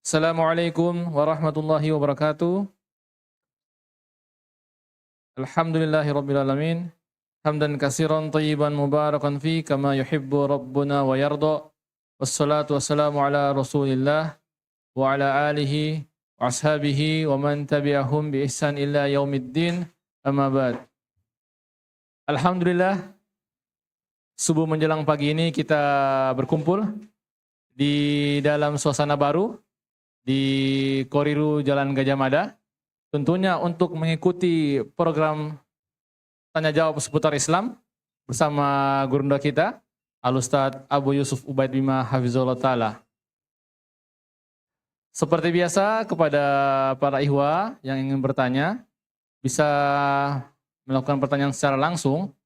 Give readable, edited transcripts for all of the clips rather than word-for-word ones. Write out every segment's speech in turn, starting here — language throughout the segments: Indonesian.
Assalamualaikum warahmatullahi wabarakatuh. Alhamdulillahirabbil alamin. Hamdan katsiran thayyiban mubarakan fi kama yuhibbu rabbuna wa yarda. Wassalatu wassalamu ala Rasulillah wa ala alihi wa ashabihi wa man tabi'ahum bi ihsan ila yaumiddin. Amma ba'd. Alhamdulillah, subuh menjelang pagi ini kita berkumpul di dalam suasana baru di Koriru Jalan Gajah Mada. Tentunya untuk mengikuti program tanya jawab seputar Islam bersama gurunda kita, Al-Ustadz Abu Yusuf Ubaid Bima Hafizullah Ta'ala. Seperti biasa, kepada para ihwa yang ingin bertanya, bisa melakukan pertanyaan secara langsung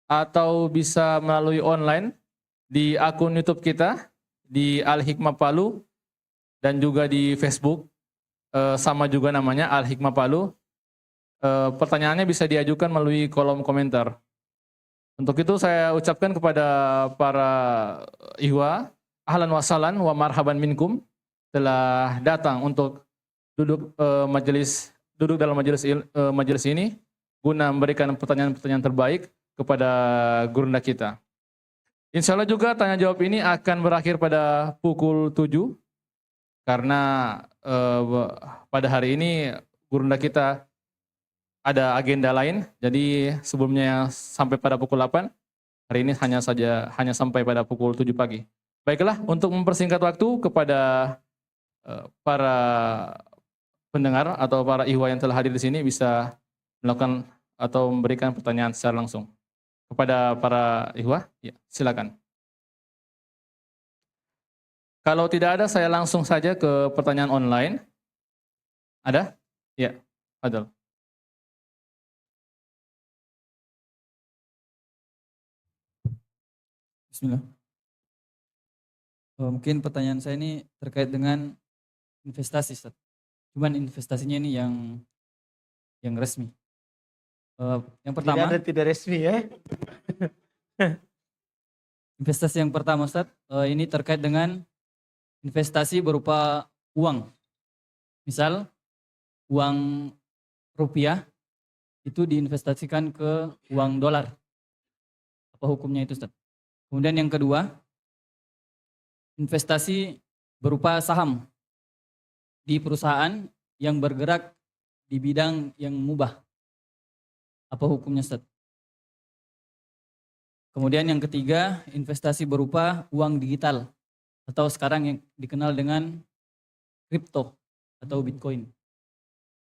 atau bisa melalui online di akun YouTube kita di Al-Hikmah Palu dan juga di Facebook. Sama juga namanya Al-Hikmah Palu. Pertanyaannya bisa diajukan melalui kolom komentar. Untuk itu saya ucapkan kepada para ihwa, ahlan wa sahlan wa marhaban minkum, telah datang untuk duduk dalam majelis ini guna memberikan pertanyaan-pertanyaan terbaik kepada gurunda kita. Insya Allah juga tanya jawab ini akan berakhir pada pukul 7. Karena pada hari ini gurunda kita ada agenda lain, jadi sebelumnya sampai pada pukul 8, hari ini hanya sampai pada pukul 7 pagi. Baiklah, untuk mempersingkat waktu kepada para pendengar atau para ihwa yang telah hadir di sini bisa melakukan atau memberikan pertanyaan secara langsung. Kepada para ihwa, ya, silakan. Kalau tidak ada, saya langsung saja ke pertanyaan online. Ada? Ya, ada. Bismillah. Mungkin pertanyaan saya ini terkait dengan investasi, Ustaz. Cuman investasinya ini yang resmi. Yang pertama, tidak resmi ya. investasi yang pertama, Ustaz, ini terkait dengan investasi berupa uang. Misal, uang rupiah itu diinvestasikan ke uang dolar. Apa hukumnya itu, Ustaz? Kemudian yang kedua, investasi berupa saham di perusahaan yang bergerak di bidang yang mubah. Apa hukumnya, Ustaz? Kemudian yang ketiga, investasi berupa uang digital atau sekarang yang dikenal dengan kripto atau Bitcoin.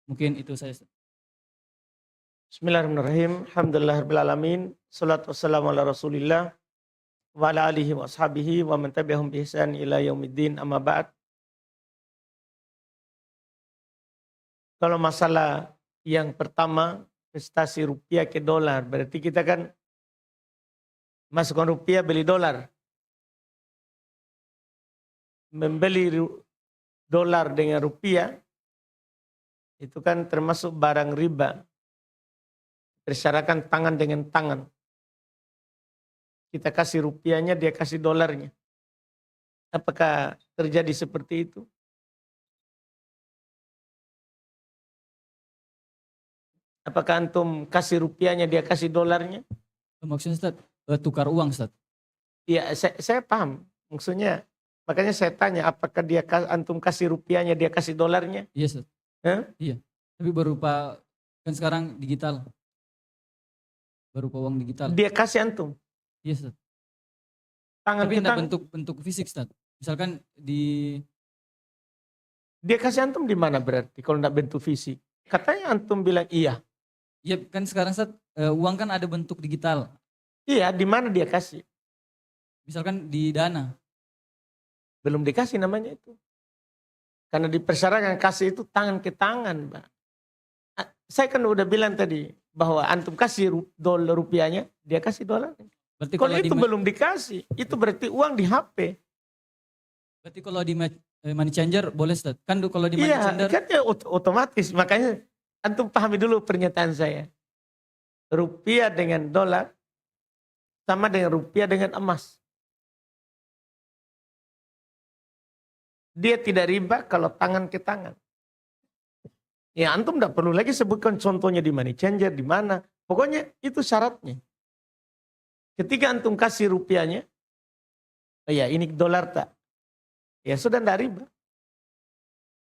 Mungkin itu saya, Ustaz. Bismillahirrahmanirrahim. Alhamdulillahirabbil alamin. Shalatu wassalamu ala Rasulillah wa ala alihi wa ashabihi wa man tabi'ahum bi ihsan ila yaumiddin. Amma ba'd. Kalau masalah yang pertama, investasi rupiah ke dolar, berarti kita kan masukkan rupiah beli dolar. Membeli dolar dengan rupiah itu kan termasuk barang riba. Bersyaratkan tangan dengan tangan. Kita kasih rupiahnya, dia kasih dolarnya. Apakah terjadi seperti itu? Apakah antum kasih rupiahnya, dia kasih dolarnya? Maksudnya, Ustaz, tukar uang, Ustaz? Iya, saya paham. Maksudnya, makanya saya tanya, apakah antum kasih rupiahnya, dia kasih dolarnya? Iya, Ustaz. Iya. Tapi berupa, kan sekarang digital. Berupa uang digital. Dia kasih antum? Iya, Ustaz. Tangan tapi kita bentuk fisik, Ustaz. Misalkan dia kasih antum di mana berarti kalau enggak bentuk fisik? Katanya antum bilang iya. Iya, kan sekarang, Ustaz, uang kan ada bentuk digital. Iya, di mana dia kasih? Misalkan di Dana. Belum dikasih namanya itu. Karena dipersyaratkan kasih itu tangan ke tangan, Pak. Saya kan udah bilang tadi bahwa antum kasih dolar rupiahnya, dia kasih dolar. Berarti kalau itu belum dikasih, itu berarti uang di HP. Berarti kalau di money changer boleh, Ustaz? Kan kalau di money changer. Iya, kan ya otomatis. Makanya antum pahami dulu pernyataan saya. Rupiah dengan dolar sama dengan rupiah dengan emas. dia tidak riba kalau tangan ke tangan. Ya antum tidak perlu lagi sebutkan contohnya di money changer, di mana. Pokoknya itu syaratnya. Ketika antum kasih rupiahnya, oh ya ini dolar tak? Ya sudah tidak riba.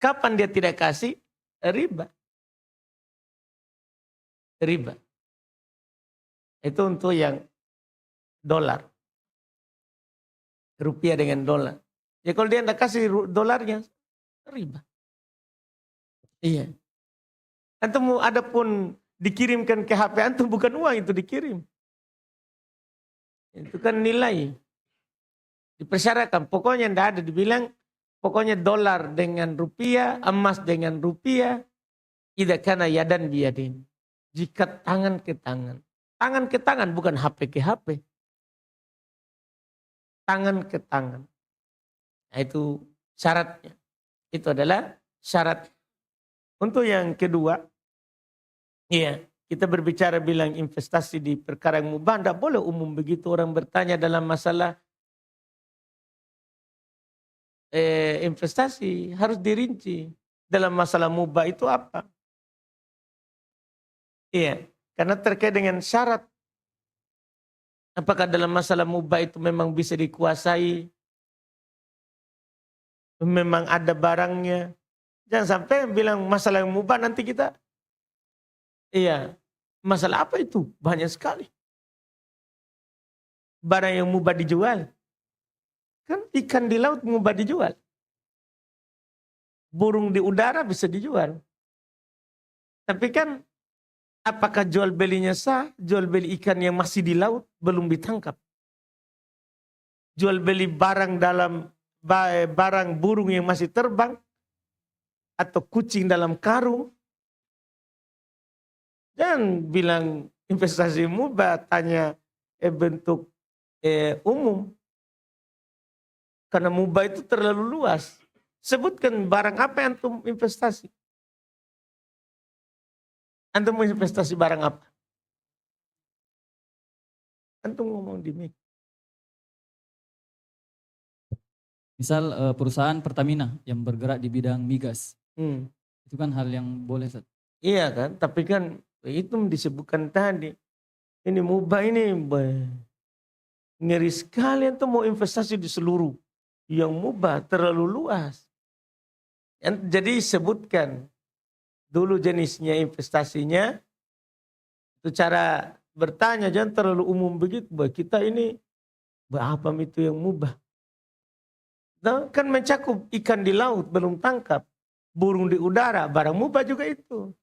Kapan dia tidak kasih? Riba. Riba. Itu untuk yang dolar. Rupiah dengan dolar. Ya kalau dia tidak kasih dolarnya, riba. Iya. Antum ada pun dikirimkan ke HP antum bukan uang itu dikirim. Itu kan nilai. Dipersyaratkan. Pokoknya tidak ada dibilang. Pokoknya dolar dengan rupiah, emas dengan rupiah. Idza kana yadan biyadin. Jika tangan ke tangan. Tangan ke tangan bukan HP ke HP. Tangan ke tangan. Nah, itu syaratnya. Itu adalah syarat. Untuk yang kedua, iya, kita berbicara bilang investasi di perkara yang mubah, tidak boleh umum begitu orang bertanya dalam masalah investasi, harus dirinci. Dalam masalah mubah itu apa? Iya, karena terkait dengan syarat. Apakah dalam masalah mubah itu memang bisa dikuasai? Memang ada barangnya? Jangan sampai bilang masalah yang mubah nanti kita. Iya, masalah apa itu? Banyak sekali. Barang yang mubah dijual. Kan ikan di laut mubah dijual. Burung di udara bisa dijual. Tapi kan apakah jual belinya sah? Jual beli ikan yang masih di laut belum ditangkap. Jual beli barang dalam barang burung yang masih terbang. Atau kucing dalam karung. Jangan bilang investasi mubah, tanya bentuk umum. Karena mubah itu terlalu luas. Sebutkan barang apa yang antum investasi. Antum mau investasi barang apa? Antum ngomong di mic. Misal perusahaan Pertamina yang bergerak di bidang migas. Itu kan hal yang boleh, Ustaz. Iya kan, tapi kan itu disebutkan tadi. Ini mubah ini ngeri sekali antum mau investasi di seluruh. Yang mubah terlalu luas. Jadi sebutkan dulu jenisnya investasinya. Itu cara bertanya, jangan terlalu umum begitu. Kita ini apa itu yang mubah. Nah, kan mencakup ikan di laut belum tangkap. Burung di udara, barang mubah juga itu.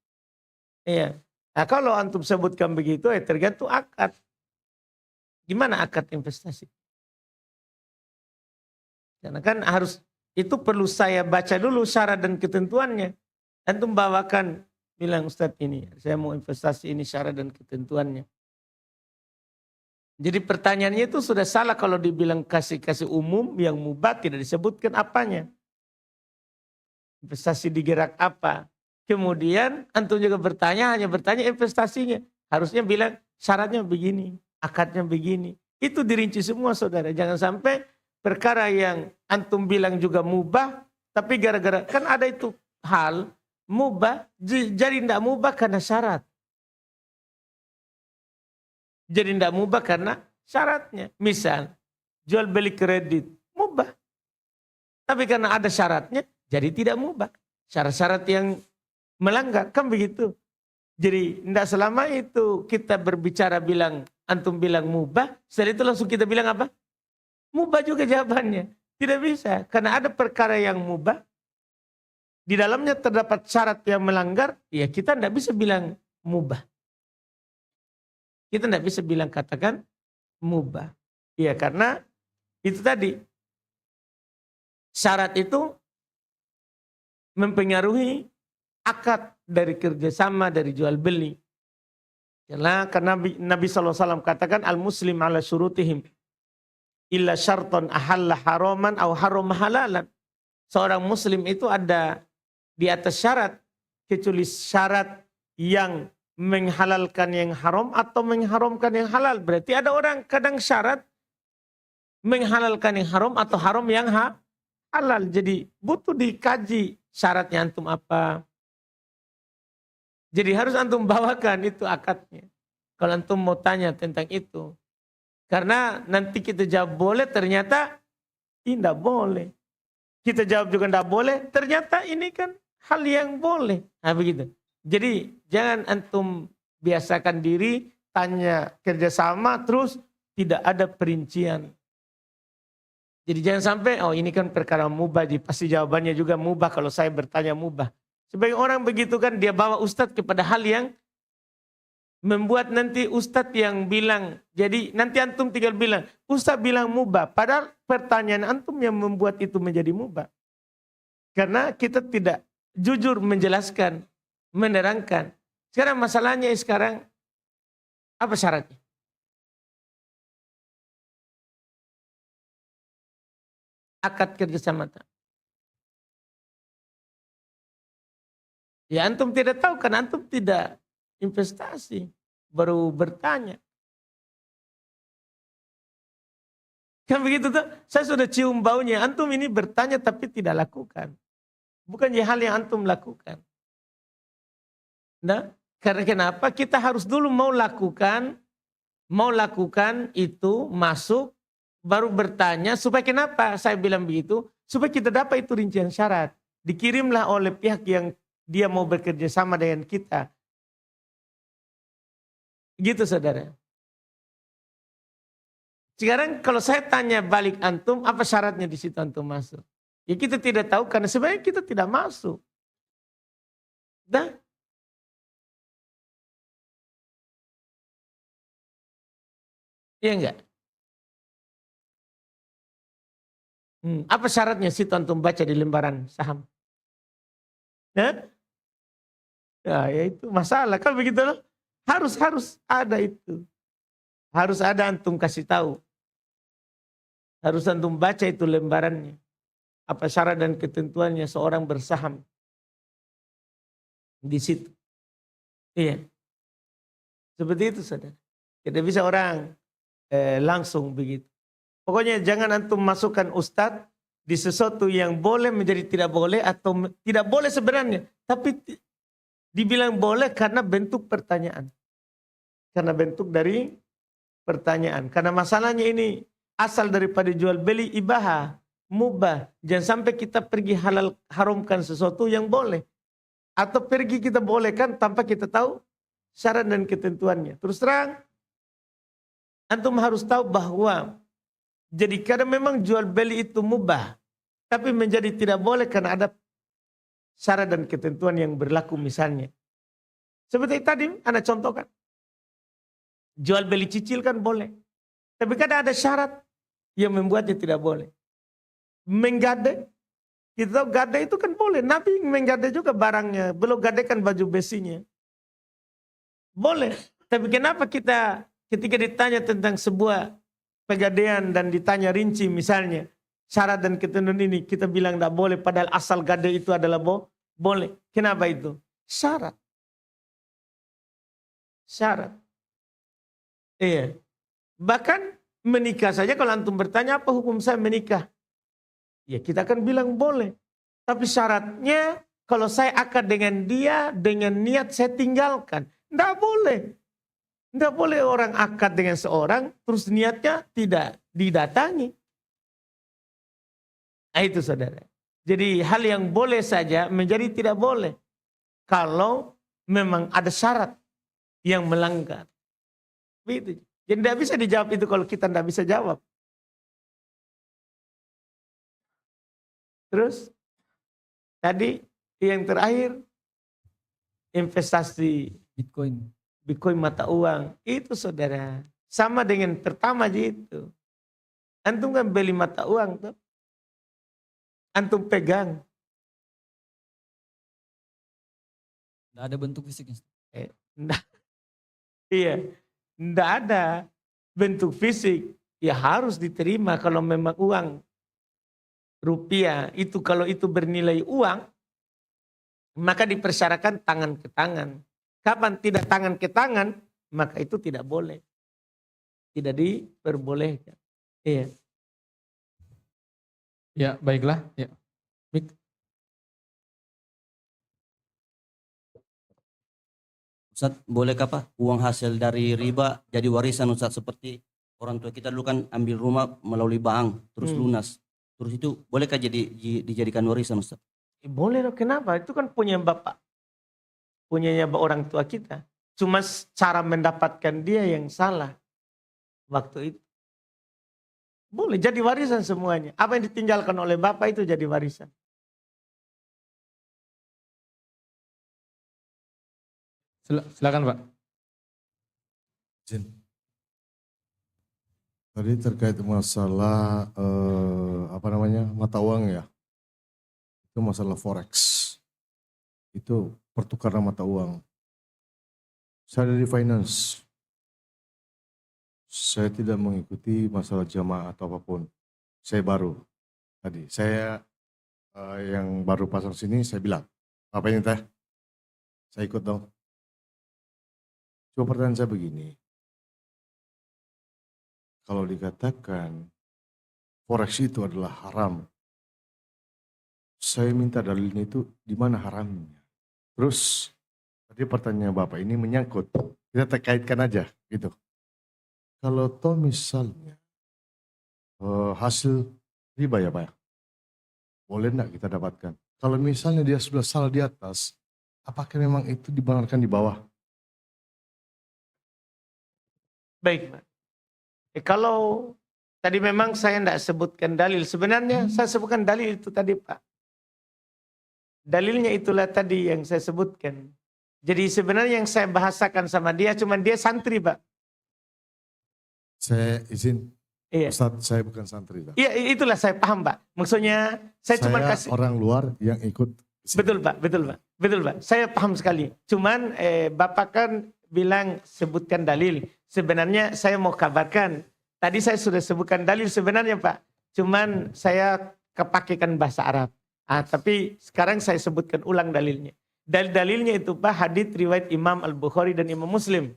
Iya. Nah kalau antum sebutkan begitu, tergantung akad. Gimana akad investasi? Karena kan harus, itu perlu saya baca dulu syarat dan ketentuannya. Antum bawakan, bilang Ustadz ini, saya mau investasi ini syarat dan ketentuannya. Jadi pertanyaannya itu sudah salah kalau dibilang kasih umum yang mubah tidak disebutkan apanya. Investasi di gerak apa. Kemudian antum juga hanya bertanya investasinya. Harusnya bilang syaratnya begini, akadnya begini. Itu dirinci semua saudara. Jangan sampai perkara yang antum bilang juga mubah, tapi gara-gara kan ada itu hal mubah, jadi tidak mubah karena syarat. Jadi tidak mubah karena syaratnya. Misal jual beli kredit mubah. Tapi karena ada syaratnya jadi tidak mubah. Syarat-syarat yang melanggar kan begitu. Jadi tidak selama itu kita berbicara bilang antum bilang mubah, setelah itu langsung kita bilang apa? Mubah juga jawabannya. Tidak bisa karena ada perkara yang mubah. Di dalamnya terdapat syarat yang melanggar, ya kita tidak bisa bilang mubah. Kita tidak bisa bilang katakan mubah. Ya karena itu tadi. Syarat itu mempengaruhi akad dari kerjasama, dari jual beli. Karena Nabi SAW katakan al-muslim ala syurutihim. Illa syarton ahalla haraman au haram halalan. Seorang muslim itu ada di atas syarat. Kecuali syarat yang menghalalkan yang haram atau mengharamkan yang halal. Berarti ada orang kadang syarat menghalalkan yang haram atau haram yang halal. Jadi butuh dikaji syaratnya antum apa. Jadi harus antum bawakan itu akadnya. Kalau antum mau tanya tentang itu. Karena nanti kita jawab boleh, ternyata ini tidak boleh. Kita jawab juga tidak boleh, ternyata ini kan hal yang boleh. Nah begitu. Jadi jangan antum biasakan diri, tanya kerjasama, terus tidak ada perincian. Jadi jangan sampai, oh ini kan perkara mubah, pasti jawabannya juga mubah kalau saya bertanya mubah. Sebagai orang begitu kan dia bawa ustadz kepada hal yang membuat nanti ustadz yang bilang, jadi nanti antum tinggal bilang, ustadz bilang mubah, padahal pertanyaan antum yang membuat itu menjadi mubah. Karena kita tidak jujur menjelaskan, menerangkan. Sekarang masalahnya sekarang, apa syaratnya? Akad kerjasama. Ya antum tidak tahu kan, antum tidak investasi, baru bertanya. Kan begitu tuh, saya sudah cium baunya, antum ini bertanya tapi tidak lakukan. Bukan hal yang antum lakukan. Nah, karena kenapa? Kita harus dulu mau lakukan itu, masuk, baru bertanya, supaya kenapa saya bilang begitu? Supaya kita dapat itu rincian syarat. Dikirimlah oleh pihak yang dia mau bekerja sama dengan kita. Gitu saudara. Sekarang kalau saya tanya balik antum, apa syaratnya di situ antum masuk? Ya kita tidak tahu karena sebenarnya kita tidak masuk. Dah. Iya enggak? Apa syaratnya situ antum baca di lembaran saham? Ya? Ya itu masalah. Kalau begitu harus ada itu. Harus ada antum kasih tahu. Harus antum baca itu lembarannya. Apa syarat dan ketentuannya seorang bersaham. Di situ. Iya. Seperti itu saudara. Tidak bisa orang langsung begitu. Pokoknya jangan antum masukkan ustadz di sesuatu yang boleh menjadi tidak boleh atau tidak boleh sebenarnya. Tapi dibilang boleh karena bentuk pertanyaan. Karena bentuk dari pertanyaan. Karena masalahnya ini asal daripada jual beli ibaha, mubah. Jangan sampai kita pergi halal haramkan sesuatu yang boleh. Atau pergi kita bolehkan tanpa kita tahu syarat dan ketentuannya. Terus terang, antum harus tahu bahwa jadi kadang memang jual beli itu mubah. Tapi menjadi tidak boleh karena ada syarat dan ketentuan yang berlaku misalnya. Seperti tadi Anda contohkan. Jual beli cicil kan boleh. Tapi kadang ada syarat yang membuatnya tidak boleh. Menggade. Kita tahu gade itu kan boleh. Nabi menggade juga barangnya. Belum gadekan baju besinya. Boleh. Tapi kenapa kita ketika ditanya tentang sebuah pegadaian dan ditanya rinci misalnya. Syarat dan ketentuan ini kita bilang tidak boleh. Padahal asal gade itu adalah boleh. Kenapa itu? Syarat. Syarat. Iya. Bahkan menikah saja kalau antum bertanya apa hukum saya menikah. Ya kita akan bilang boleh. Tapi syaratnya kalau saya akad dengan dia dengan niat saya tinggalkan. Tidak boleh. Tidak boleh orang akad dengan seorang terus niatnya tidak didatangi. Nah, itu saudara. Jadi hal yang boleh saja menjadi tidak boleh. Kalau memang ada syarat yang melanggar. Begitu. Jadi tidak bisa dijawab itu kalau kita tidak bisa jawab. Terus tadi yang terakhir investasi Bitcoin mata uang itu saudara sama dengan pertama gitu. Antum kan beli mata uang tuh. Antum pegang. Tidak ada bentuk fisiknya. Iya, tidak ada bentuk fisik. Ya harus diterima kalau memang uang rupiah itu kalau itu bernilai uang maka dipersyaratkan tangan ke tangan. Kapan tidak tangan ke tangan maka itu tidak boleh. Tidak diperbolehkan. Iya. Ya, baiklah. Ya. Ustaz, bolehkah Pak uang hasil dari riba jadi warisan Ustaz, seperti orang tua kita dulu kan ambil rumah melalui bank terus lunas. Terus itu bolehkah dijadikan warisan Ustaz? Boleh dong, kenapa? Itu kan punya bapak. Punyanya orang tua kita. Cuma cara mendapatkan dia yang salah waktu itu. Boleh jadi warisan semuanya. Apa yang ditinggalkan oleh bapak itu jadi warisan. Silakan Pak. Izin. Tadi terkait masalah mata uang ya, itu masalah forex, itu pertukaran mata uang. Saya dari finance, saya tidak mengikuti masalah jamaah atau apapun. Saya baru tadi, yang baru pasang sini saya bilang, apa ini teh? Saya ikut dong. Coba pertanyaan saya begini, kalau dikatakan forex itu adalah haram, saya minta dalilnya itu di mana haramnya. Terus tadi pertanyaan Bapak ini menyangkut, kita terkaitkan aja gitu. Kalau toh misalnya hasil riba ya Pak, boleh enggak kita dapatkan? Kalau misalnya dia sudah salah di atas, apakah memang itu dibenarkan di bawah? Baik, Pak. Kalau tadi memang saya tidak sebutkan dalil. Sebenarnya saya sebutkan dalil itu tadi, Pak. Dalilnya itulah tadi yang saya sebutkan. Jadi sebenarnya yang saya bahasakan sama dia, cuman dia santri, Pak. Saya izin, Iya. Ustadz, saya bukan santri. Pak. Iya, itulah saya paham, Pak. Maksudnya saya cuma kasih. Orang luar yang ikut. Betul, Pak. Betul, Pak. Betul, Pak. Saya paham sekali. Cuman Bapak kan bilang sebutkan dalil. Sebenarnya saya mau kabarkan. Tadi saya sudah sebutkan dalil sebenarnya, Pak. Cuman saya kepakekan bahasa Arab. Tapi sekarang saya sebutkan ulang dalilnya. Dalilnya itu, Pak, hadits riwayat Imam Al-Bukhari dan Imam Muslim.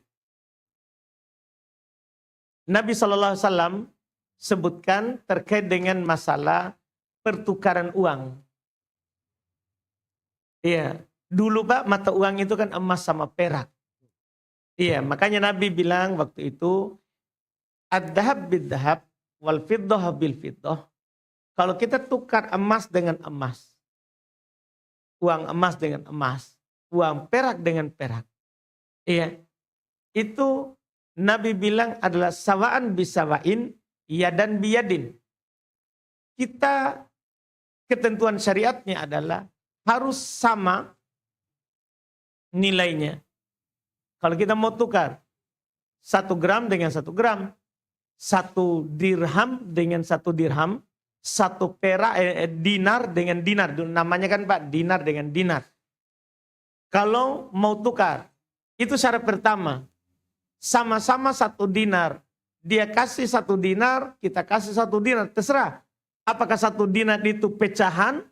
Nabi SAW sebutkan terkait dengan masalah pertukaran uang. Iya, dulu Pak mata uang itu kan emas sama perak. Iya, makanya Nabi bilang waktu itu, ad-dahab bid-dahab wal fiddah bil fiddah. Kalau kita tukar emas dengan emas, uang emas dengan emas, uang perak dengan perak. Iya, itu Nabi bilang adalah sawaan bisawain, yadan biyadin. Kita ketentuan syariatnya adalah harus sama nilainya. Kalau kita mau tukar 1 gram dengan 1 gram, 1 dirham dengan 1 dirham, 1 perak dinar dengan dinar, namanya kan Pak dinar dengan dinar. Kalau mau tukar, itu syarat pertama, sama-sama 1 dinar. Dia kasih 1 dinar, kita kasih 1 dinar, terserah. Apakah 1 dinar itu pecahan?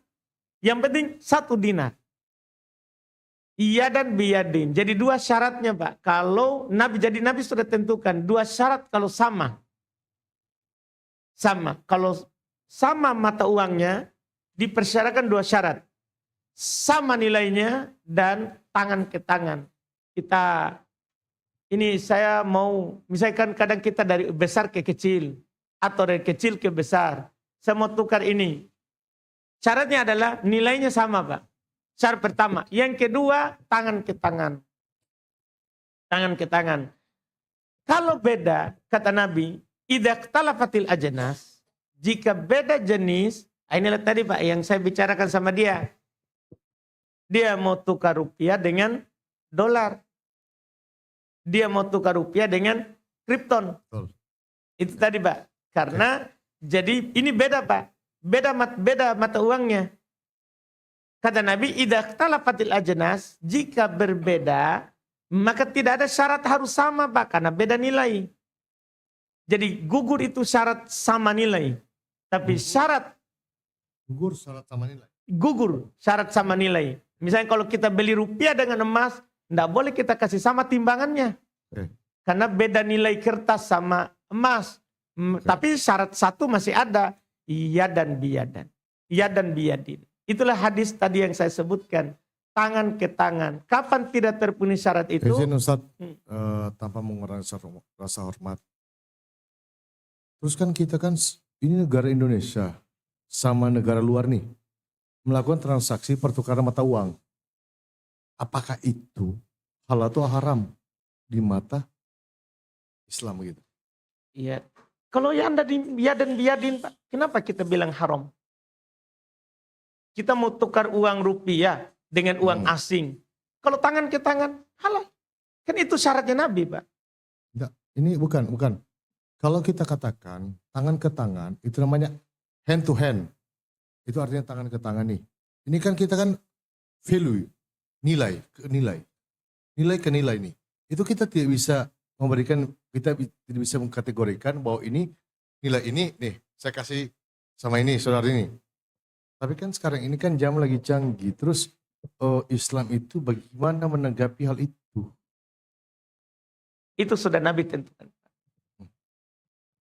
Yang penting 1 dinar. Iya dan biyadin. Jadi 2 syaratnya Pak. Kalau Nabi sudah tentukan 2 syarat kalau sama. Sama. Kalau sama mata uangnya dipersyaratkan 2 syarat. Sama nilainya dan tangan ke tangan. Ini saya mau, misalkan kadang kita dari besar ke kecil. Atau dari kecil ke besar. Saya mau tukar ini. Syaratnya adalah nilainya sama Pak. Syarat pertama. Yang kedua, tangan ke tangan. Tangan ke tangan. Kalau beda, kata Nabi, idza ikhtalafatil ajnas, jika beda jenis, inilah tadi Pak yang saya bicarakan sama dia. Dia mau tukar rupiah dengan dolar. Dia mau tukar rupiah dengan kripton. Betul. Itu tadi Pak. Karena jadi ini beda Pak. Beda mata uangnya. Kata Nabi, idza ikhtalafatil ajnas, jika berbeda, maka tidak ada syarat harus sama Pak, karena beda nilai. Jadi gugur itu syarat sama nilai. Tapi syarat Gugur syarat sama nilai. gugur syarat sama nilai. Misalnya kalau kita beli rupiah dengan emas, tidak boleh kita kasih sama timbangannya. Oke. Karena beda nilai kertas sama emas. Tapi syarat satu masih ada. Iya dan biyadan. yadan biyadin. Itulah hadis tadi yang saya sebutkan. Tangan ke tangan. Kapan tidak terpenuhi syarat itu? Izin Ustadz, Hmm. tanpa mengurangi rasa hormat. Terus kan kita kan, ini negara Indonesia sama negara luar nih, melakukan transaksi pertukaran mata uang. Apakah itu halal atau haram di mata Islam gitu? Iya. Kalau yang ada di yadan biyadin, Pak, kenapa kita bilang haram? Kita mau tukar uang rupiah dengan uang asing. Kalau tangan ke tangan, halal. Kan itu syaratnya Nabi, Pak. Enggak, ini bukan. Kalau kita katakan tangan ke tangan, itu namanya hand to hand. Itu artinya tangan ke tangan nih. Ini kan kita kan value, nilai ke nilai nih. Itu kita tidak bisa memberikan, kita tidak bisa mengkategorikan bahwa ini nilai ini nih saya kasih sama ini saudara ini. Tapi kan sekarang ini kan jam lagi canggih. Terus Islam itu bagaimana menanggapi hal itu? Itu sudah Nabi tentukan.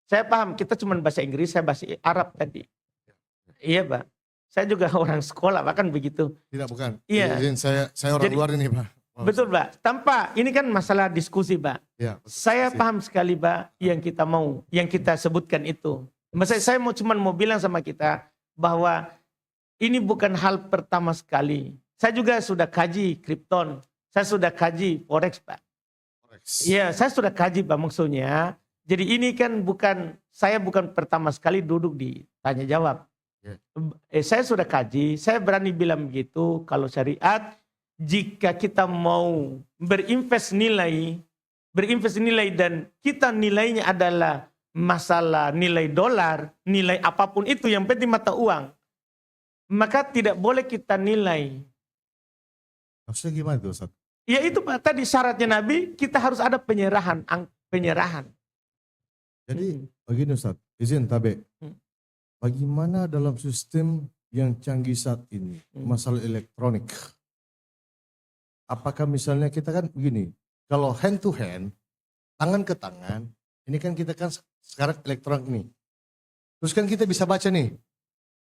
Saya paham, kita cuma bahasa Inggris, saya bahasa Arab tadi. Iya, Pak. Saya juga orang sekolah, bahkan begitu. Tidak, bukan. Iya. Izin, saya orang Jadi- luar ini, Pak. Betul, Pak. Tanpa, ini kan masalah diskusi, Pak. Ya, Saya paham sekali, Pak, yang kita mau, yang kita sebutkan itu. Maksudnya saya mau bilang sama kita bahwa ini bukan hal pertama sekali. Saya juga sudah kaji Krypton. Saya sudah kaji Forex, Pak. Iya, saya sudah kaji, Pak, maksudnya. Jadi ini kan saya bukan pertama sekali duduk di tanya jawab. Saya sudah kaji, saya berani bilang begitu, kalau syariat, jika kita mau berinvest nilai dan kita nilainya adalah masalah nilai dolar, nilai apapun itu, yang penting mata uang, maka tidak boleh kita nilai. Maksudnya gimana tuh, Ustaz? Ya itu, Pak, tadi syaratnya Nabi, kita harus ada penyerahan. Jadi begini, Ustaz, izin tabe. Bagaimana dalam sistem yang canggih saat ini, masalah elektronik? Apakah misalnya kita kan begini, kalau hand to hand, tangan ke tangan, ini kan kita kan sekarang elektronik nih. Terus kan kita bisa baca nih,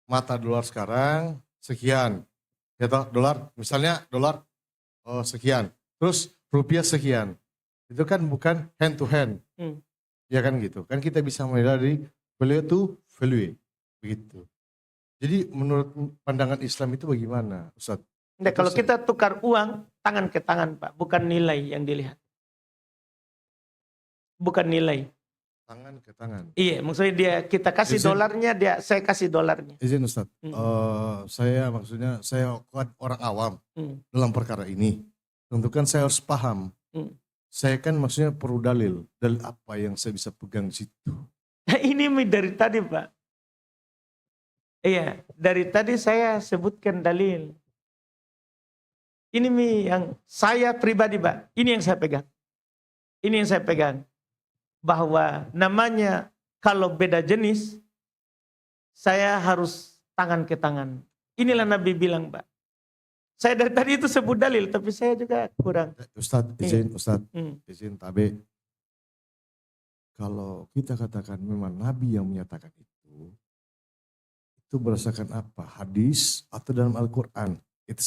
mata dolar sekarang sekian, ya toh dolar, misalnya dolar sekian, terus rupiah sekian. Itu kan bukan hand to hand, ya kan gitu. Kan kita bisa menilai dari value to value, begitu. Jadi menurut pandangan Islam itu bagaimana, Ustaz? Nah, kalau kita tukar uang tangan ke tangan, Pak, bukan nilai yang dilihat. Bukan nilai. Tangan ke tangan. Iya, maksudnya kita kasih Izin. dolarnya, saya kasih dolarnya. Izin Ustaz, saya kan orang awam dalam perkara ini. Tentu kan saya harus paham. Saya kan maksudnya perlu dalil apa yang saya bisa pegang di situ. Nah, ini dari tadi, Pak. Iya, dari tadi saya sebutkan dalil. Ini yang saya pribadi, Pak. Ini yang saya pegang. Ini yang saya pegang. Bahwa namanya kalau beda jenis, saya harus tangan ke tangan. Inilah Nabi bilang, Pak. Saya dari tadi itu sebut dalil, tapi saya juga kurang. Ustadz, izin tabe. Kalau kita katakan memang Nabi yang menyatakan itu berdasarkan apa? Hadis atau dalam Al-Quran? Itu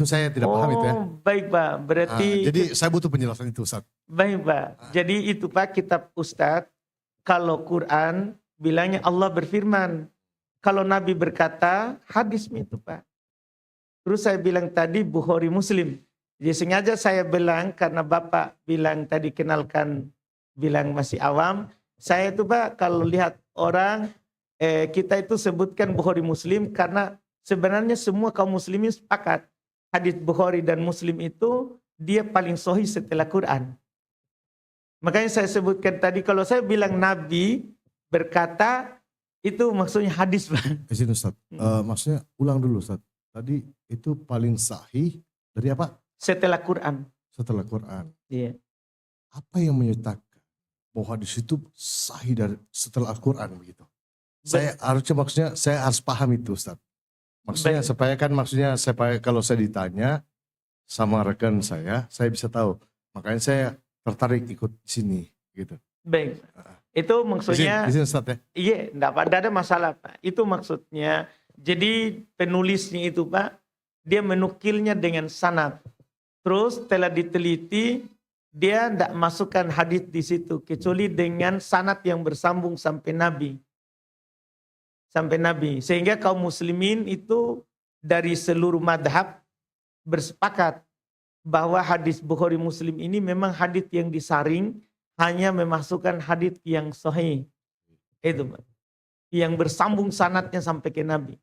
saya tidak paham itu ya. Baik, Pak. Berarti jadi saya butuh penjelasan itu, Ustadz. baik, Pak. Jadi itu, Pak, kitab Ustadz. Kalau Quran bilangnya Allah berfirman. Kalau Nabi berkata, hadis itu, Pak. Terus saya bilang tadi Bukhari Muslim. Jadi sengaja saya bilang karena Bapak bilang tadi bilang masih awam. Saya itu, Pak, kalau lihat orang, kita itu sebutkan Bukhari Muslim karena sebenarnya semua kaum muslimin sepakat. Hadis Bukhari dan Muslim itu dia paling sahih setelah Quran. Makanya saya sebutkan tadi kalau saya bilang Nabi berkata itu maksudnya hadis, Pak. Izin Ustaz, maksudnya ulang dulu Ustaz. Tadi itu paling sahih dari apa? Setelah Quran. Setelah Quran. Iya. Apa yang menyatakan bahwa hadis itu sahih dari setelah Al-Quran begitu? Saya harus paham itu Ustaz. Maksudnya supaya kalau saya ditanya sama rekan saya bisa tahu. Makanya saya tertarik ikut di sini gitu. Baik. Itu maksudnya izin Ustaz ya. iya, enggak ada masalah, Pak. Itu maksudnya Jadi penulisnya itu Pak, dia menukilnya dengan sanad. Terus setelah diteliti, dia tidak masukkan hadis di situ kecuali dengan sanad yang bersambung sampai Nabi. Sampai Nabi. Sehingga kaum muslimin itu dari seluruh madhab bersepakat bahwa hadis Bukhari Muslim ini memang hadis yang disaring, hanya memasukkan hadis yang sahih. Itu Pak. Yang bersambung sanadnya sampai ke Nabi.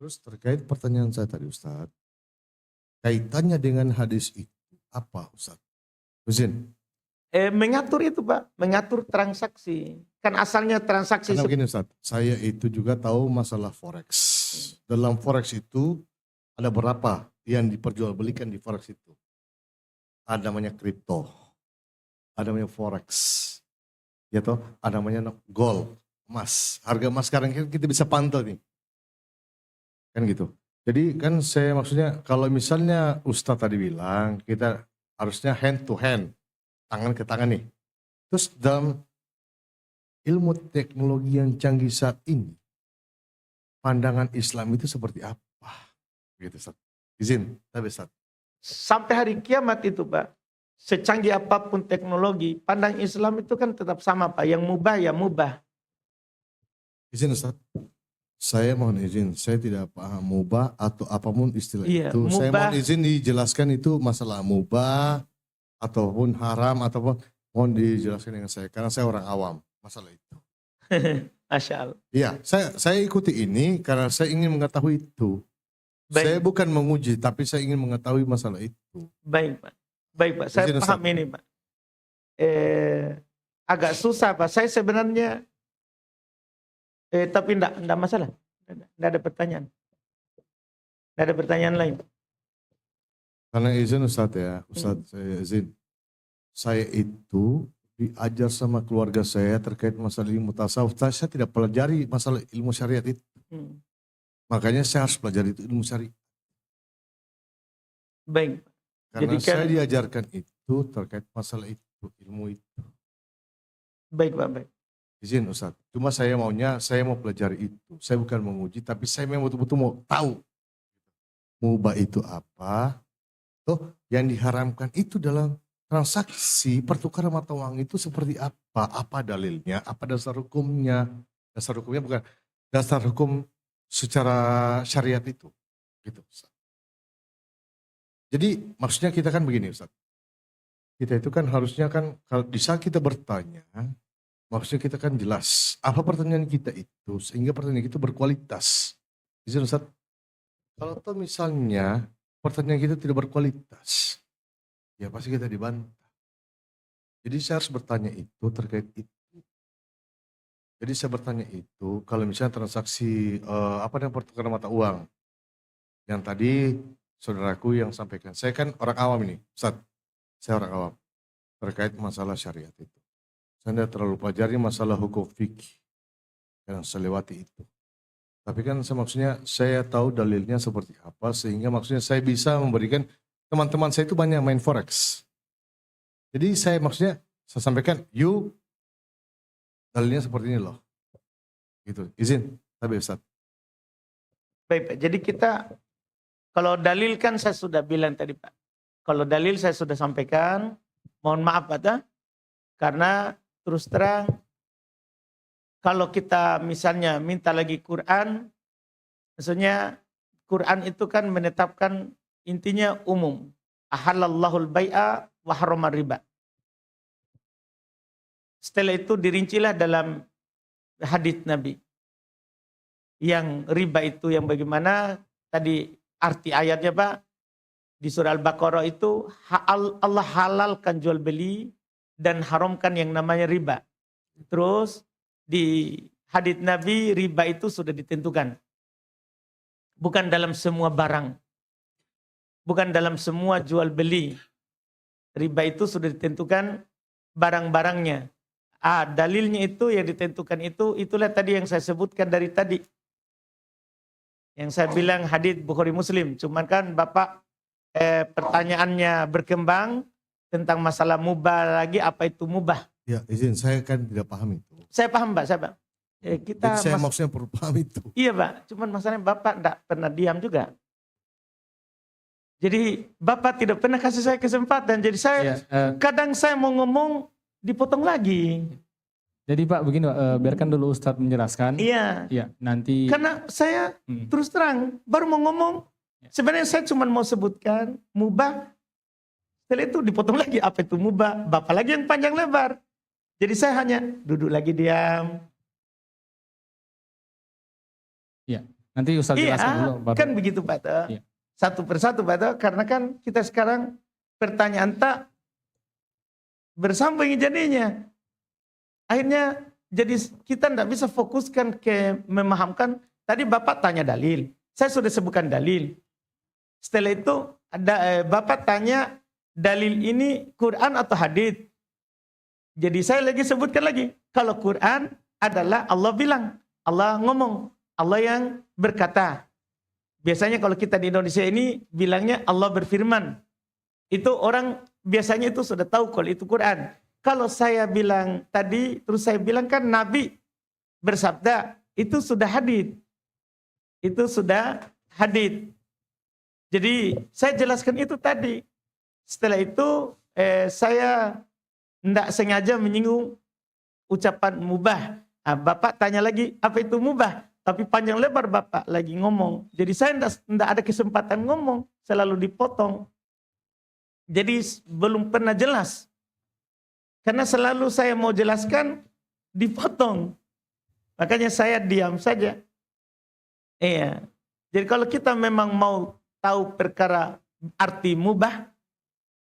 Terus terkait pertanyaan saya tadi Ustaz, kaitannya dengan hadis itu apa Ustaz? Izin. Mengatur itu Pak, mengatur transaksi. Kan asalnya transaksi. Karena begini Ustaz, saya itu juga tahu masalah forex. Dalam forex itu ada berapa yang diperjualbelikan di forex itu. Ada namanya kripto, ada namanya forex, ya toh, ada namanya gold, emas. Harga emas sekarang kita bisa pantau nih. Kan gitu. Jadi kan saya maksudnya kalau misalnya Ustadz tadi bilang kita harusnya hand to hand, tangan ke tangan nih. Terus dalam ilmu teknologi yang canggih saat ini, pandangan Islam itu seperti apa? Gitu Ustadz. Izin, tapi Ustadz. Sampai hari kiamat itu Pak, secanggih apapun teknologi, pandang Islam itu kan tetap sama Pak. Yang mubah ya mubah. Izin Ustadz. Saya mohon izin, saya tidak paham mubah atau apapun istilah Iya, itu. Saya mubah. mohon izin dijelaskan itu masalah mubah ataupun haram ataupun mohon dijelaskan dengan saya karena saya orang awam masalah itu. Masya Allah. Iya, saya ikuti ini karena saya ingin mengetahui itu. Baik. Saya bukan menguji tapi saya ingin mengetahui masalah itu. Baik Pak. Baik Pak, saya Izin, paham Ustaz. ini Pak. Agak susah Pak. Saya sebenarnya tapi enggak masalah. Enggak ada pertanyaan. Enggak ada pertanyaan lain. Karena izin Ustadz ya, Ustadz saya izin. Saya itu diajar sama keluarga saya terkait masalah ilmu tasawuf. Saya tidak pelajari masalah ilmu syariat itu. Hmm. Makanya saya harus pelajari itu ilmu syariat. Baik. Karena Jadi kan- saya diajarkan itu terkait masalah itu, ilmu itu. Baik Pak, baik. Izin Ustadz, cuma saya maunya, saya mau pelajari itu. Saya bukan menguji, tapi saya memang betul-betul mau tahu. Mubah itu apa? Toh yang diharamkan itu dalam transaksi pertukaran mata uang itu seperti apa? Apa dalilnya? Apa dasar hukumnya? Dasar hukumnya bukan dasar hukum secara syariat itu. Gitu Ustadz. Jadi maksudnya kita kan begini Ustadz. Kita itu kan harusnya kan kalau di saat kita bertanya, maksudnya kita kan jelas apa pertanyaan kita itu sehingga pertanyaan itu berkualitas. Izin Ustaz, kalau toh misalnya pertanyaan kita tidak berkualitas, ya pasti kita dibantah. Jadi saya harus bertanya itu terkait itu. Jadi saya bertanya itu kalau misalnya transaksi apa namanya pertukaran mata uang yang tadi saudaraku yang sampaikan. Saya kan orang awam ini, Ustaz. Saya orang awam terkait masalah syariat itu. Saya tidak terlalu pelajari masalah hukum fikih yang saya lewati itu. Tapi kan maksudnya saya tahu dalilnya seperti apa sehingga maksudnya saya bisa memberikan teman-teman saya itu banyak main forex. Jadi saya maksudnya saya sampaikan, dalilnya seperti ini loh. Gitu. Izin, tapi Ustaz. Baik Pak. Jadi kita kalau dalil kan saya sudah bilang tadi Pak. Kalau dalil saya sudah sampaikan, mohon maaf Pak, karena terus terang kalau kita misalnya minta lagi Quran, maksudnya Quran itu kan menetapkan intinya umum. Ahalallahul bai'a wa harrama riba. Setelah itu dirincilah dalam hadits Nabi. Yang riba itu yang bagaimana tadi arti ayatnya Pak. Di surah Al-Baqarah itu Allah halalkan jual beli dan haramkan yang namanya riba. Terus di hadits Nabi riba itu sudah ditentukan. Bukan dalam semua barang. Bukan dalam semua jual beli. Riba itu sudah ditentukan barang-barangnya. Dalilnya itu yang ditentukan itu itulah tadi yang saya sebutkan dari tadi. Yang saya bilang hadits Bukhari Muslim. Cuman kan Bapak pertanyaannya berkembang tentang masalah mubah lagi, apa itu mubah? Ya izin, saya kan tidak paham itu. Saya paham Pak, saya paham. Kita Jadi saya maksudnya perlu paham itu. iya Pak, cuman masalahnya Bapak enggak pernah diam juga. Jadi Bapak tidak pernah kasih saya kesempatan. Jadi saya Iya, kadang saya mau ngomong dipotong lagi. jadi Pak begini Pak, biarkan dulu Ustadz menjelaskan. Iya. Iya, nanti. Karena saya Hmm. terus terang baru mau ngomong. Sebenarnya saya cuma mau sebutkan mubah. Setelah itu dipotong lagi apa itu mubah. Bapak lagi yang panjang lebar. Jadi saya hanya duduk lagi diam. Nanti Ustadz Iya, jelaskan dulu. baru. kan begitu Pak. Toh. Iya. Satu persatu Pak. Toh. Karena kan kita sekarang pertanyaan tak bersambung jadinya. Akhirnya jadi kita tidak bisa fokuskan ke memahamkan. Tadi Bapak tanya dalil. Saya sudah sebutkan dalil. Setelah itu ada Bapak tanya dalil ini Quran atau hadis. Jadi saya lagi sebutkan lagi. Kalau Quran adalah Allah bilang. Allah ngomong. Allah yang berkata. Biasanya kalau kita di Indonesia ini bilangnya Allah berfirman. Itu orang biasanya itu sudah tahu kalau itu Quran. Kalau saya bilang tadi, terus saya bilang kan Nabi bersabda, itu sudah hadits. Itu sudah hadits. Jadi saya jelaskan itu tadi. Setelah itu saya tidak sengaja menyinggung ucapan mubah. Nah, Bapak tanya lagi, apa itu mubah? Tapi panjang lebar Bapak lagi ngomong. Jadi saya tidak ada kesempatan ngomong. Selalu dipotong. Jadi belum pernah jelas. Karena selalu saya mau jelaskan, dipotong. Makanya saya diam saja. Iya. Jadi kalau kita memang mau tahu perkara arti mubah,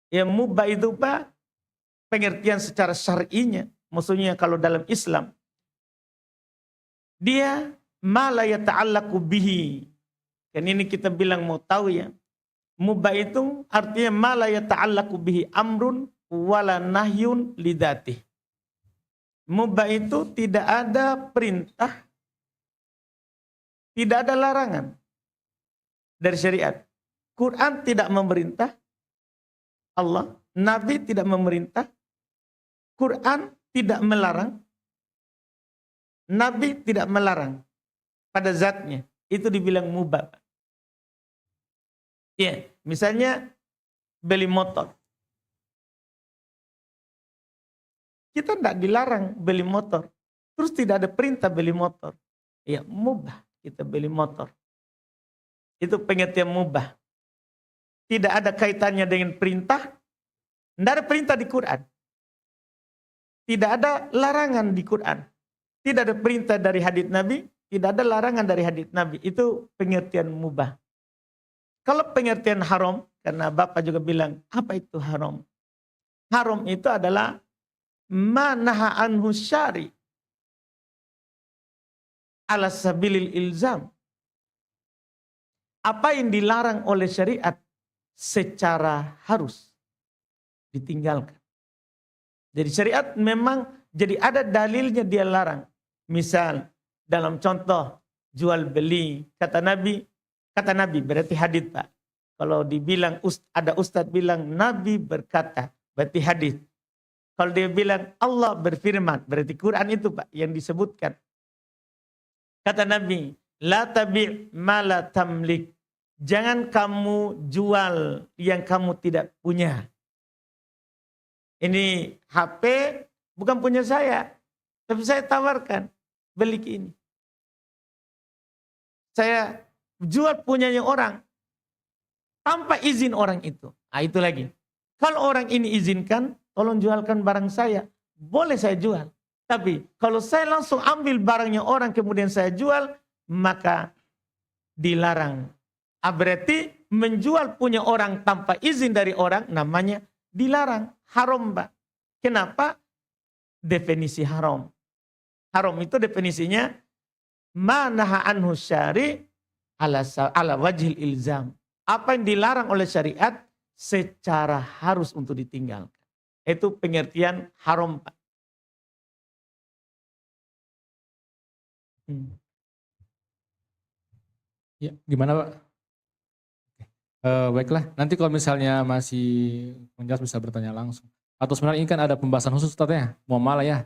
ya mubah itu Pak, pengertian secara syar'inya. Maksudnya kalau dalam Islam, dia ma la yata'allaqu bihi. Kan ini kita bilang mau tahu ya. Mubah itu artinya ma la yata'allaqu bihi amrun wala nahyun lidati. Mubah itu tidak ada perintah, tidak ada larangan dari syariat. Quran tidak memerintah Allah, Nabi tidak memerintah, Quran tidak melarang, Nabi tidak melarang pada zatnya. Itu dibilang mubah. Ya, misalnya beli motor. Kita tidak dilarang beli motor. Terus tidak ada perintah beli motor. Ya, mubah kita beli motor. Itu pengertian mubah. Tidak ada kaitannya dengan perintah. Tidak ada perintah di Quran. Tidak ada larangan di Quran. Tidak ada perintah dari hadits Nabi. Tidak ada larangan dari hadits Nabi. Itu pengertian mubah. Kalau pengertian haram, karena Bapak juga bilang, apa itu haram? Haram itu adalah ma naha anhu syari ala sabilil ilzam. Apa yang dilarang oleh syariat secara harus ditinggalkan. Jadi syariat memang jadi ada dalilnya dia larang. Misal dalam contoh jual beli, kata Nabi berarti hadits Pak. Kalau dibilang ada ustadz bilang Nabi berkata, berarti hadits. Kalau dia bilang Allah berfirman, berarti Quran itu Pak yang disebutkan. Kata Nabi, la tabi' ma la tamlik. Jangan kamu jual yang kamu tidak punya. Ini HP bukan punya saya, tapi saya tawarkan, beli ini. Saya jual punyanya orang tanpa izin orang itu. Nah, itu lagi. Kalau orang ini izinkan, tolong jualkan barang saya. Boleh saya jual. Tapi kalau saya langsung ambil barangnya orang kemudian saya jual, maka dilarang. Berarti menjual punya orang tanpa izin dari orang namanya dilarang. Haram Pak. Kenapa? Definisi haram. Haram itu definisinya ma naha anhu syari ala wajhil ilzam. Apa yang dilarang oleh syariat secara harus untuk ditinggalkan. Itu pengertian haram Pak. Ya, gimana Pak? Baiklah, nanti kalau misalnya masih menjelas bisa bertanya langsung. Atau sebenarnya ini kan ada pembahasan khusus Ustaz ya, muamalah ya.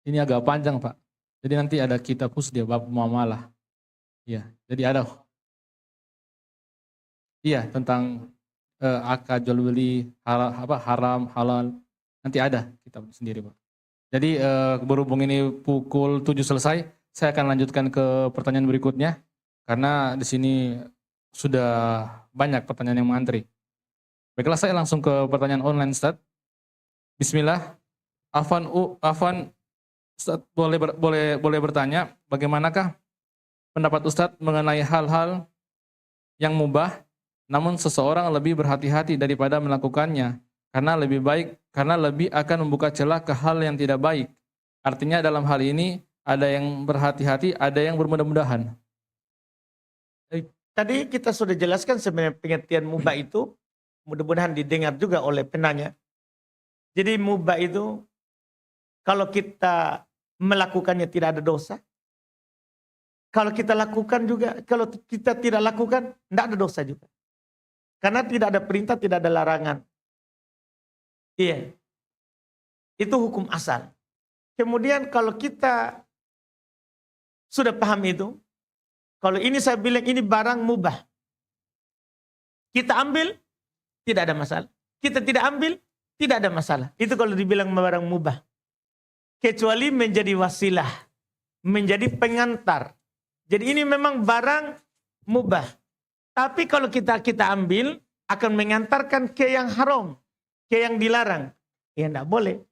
Ini agak panjang Pak. Jadi nanti ada kitab khusus dia bab muamalah. Iya, jadi ada. Iya, tentang akad jual beli haram, halal. Nanti ada kitab sendiri, Pak. Jadi berhubung ini pukul 7 selesai, saya akan lanjutkan ke pertanyaan berikutnya karena di sini sudah banyak pertanyaan yang mengantri. Baiklah, saya langsung ke pertanyaan online, Ustaz. Bismillah. Afan Ustaz, boleh bertanya, bagaimanakah pendapat Ustadz mengenai hal-hal yang mubah, namun seseorang lebih berhati-hati daripada melakukannya, karena lebih akan membuka celah ke hal yang tidak baik. Artinya dalam hal ini ada yang berhati-hati, ada yang bermudah-mudahan. Tadi kita sudah jelaskan sebenarnya pengertian mubah itu, mudah-mudahan didengar juga oleh penanya. Jadi mubah itu kalau kita melakukannya tidak ada dosa. Kalau kita lakukan juga, kalau kita tidak lakukan, tidak ada dosa juga. Karena tidak ada perintah, tidak ada larangan. Iya. Itu hukum asal. Kemudian kalau kita sudah paham itu, kalau ini saya bilang ini barang mubah. Kita ambil, tidak ada masalah. Kita tidak ambil, tidak ada masalah. Itu kalau dibilang barang mubah. Kecuali menjadi wasilah, menjadi pengantar. Jadi ini memang barang mubah. Tapi kalau kita ambil, akan mengantarkan ke yang haram, ke yang dilarang. Ya tidak boleh.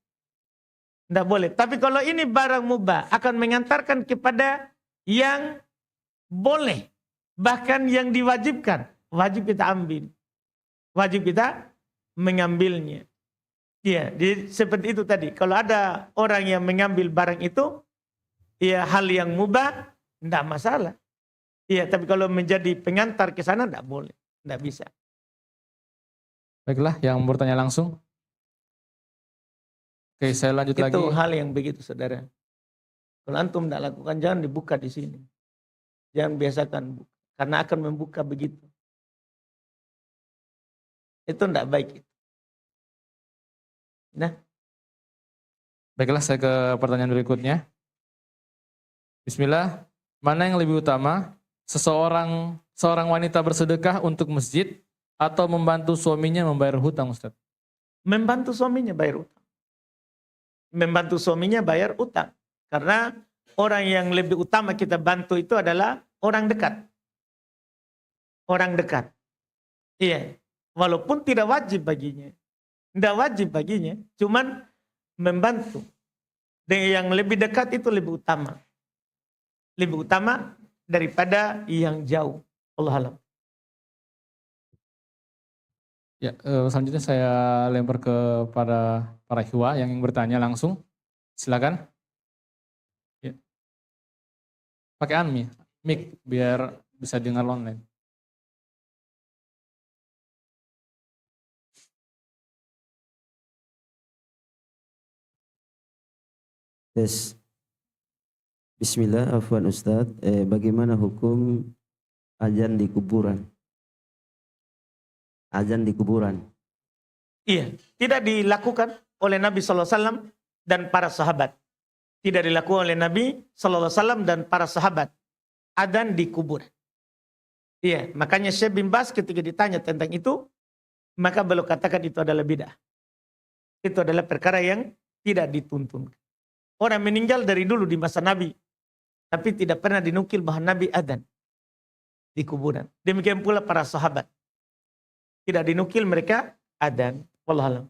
Tidak boleh. Tapi kalau ini barang mubah, akan mengantarkan kepada yang boleh. Bahkan yang diwajibkan. Wajib kita ambil. Wajib kita mengambilnya. Iya, seperti itu tadi. Kalau ada orang yang mengambil barang itu, ya hal yang mubah, tidak masalah. Iya, tapi kalau menjadi pengantar ke sana, tidak boleh. Tidak bisa. Baiklah, yang bertanya langsung. Oke, saya lanjut lagi. Itu hal yang begitu, saudara. Kalau antum tidak lakukan, jangan dibuka di sini. Jangan biasakan buka. Karena akan membuka begitu. Itu tidak baik. Nah. Baiklah, saya ke pertanyaan berikutnya. Bismillah, mana yang lebih utama? Seorang wanita bersedekah untuk masjid atau membantu suaminya membayar hutang, Ustaz? Membantu suaminya bayar utang. Membantu suaminya bayar utang. Karena orang yang lebih utama kita bantu itu adalah orang dekat. Orang dekat. Iya. Walaupun tidak wajib baginya. Tidak wajib baginya, cuman membantu. Dan yang lebih dekat itu lebih utama. Lebih utama daripada yang jauh. Allah alam. Ya, selanjutnya saya lempar ke para ikhwah yang ingin bertanya langsung. Silakan. Ya. Pakai mic biar bisa dengar online. Tes. Bismillah, afwan Ustadz. Bagaimana hukum azan di kuburan? Azan di kuburan. Iya, tidak dilakukan oleh Nabi SAW dan para sahabat. Tidak dilakukan oleh Nabi SAW dan para sahabat. Adzan di kuburan. Iya, makanya Syekh bin Baz ketika ditanya tentang itu, maka beliau katakan itu adalah bid'ah. Itu adalah perkara yang tidak dituntun. Orang meninggal dari dulu di masa Nabi. Tapi tidak pernah dinukil bahwa Nabi adzan di kuburan. Demikian pula para sahabat. Tidak dinukil mereka adzan. Wallahu a'lam.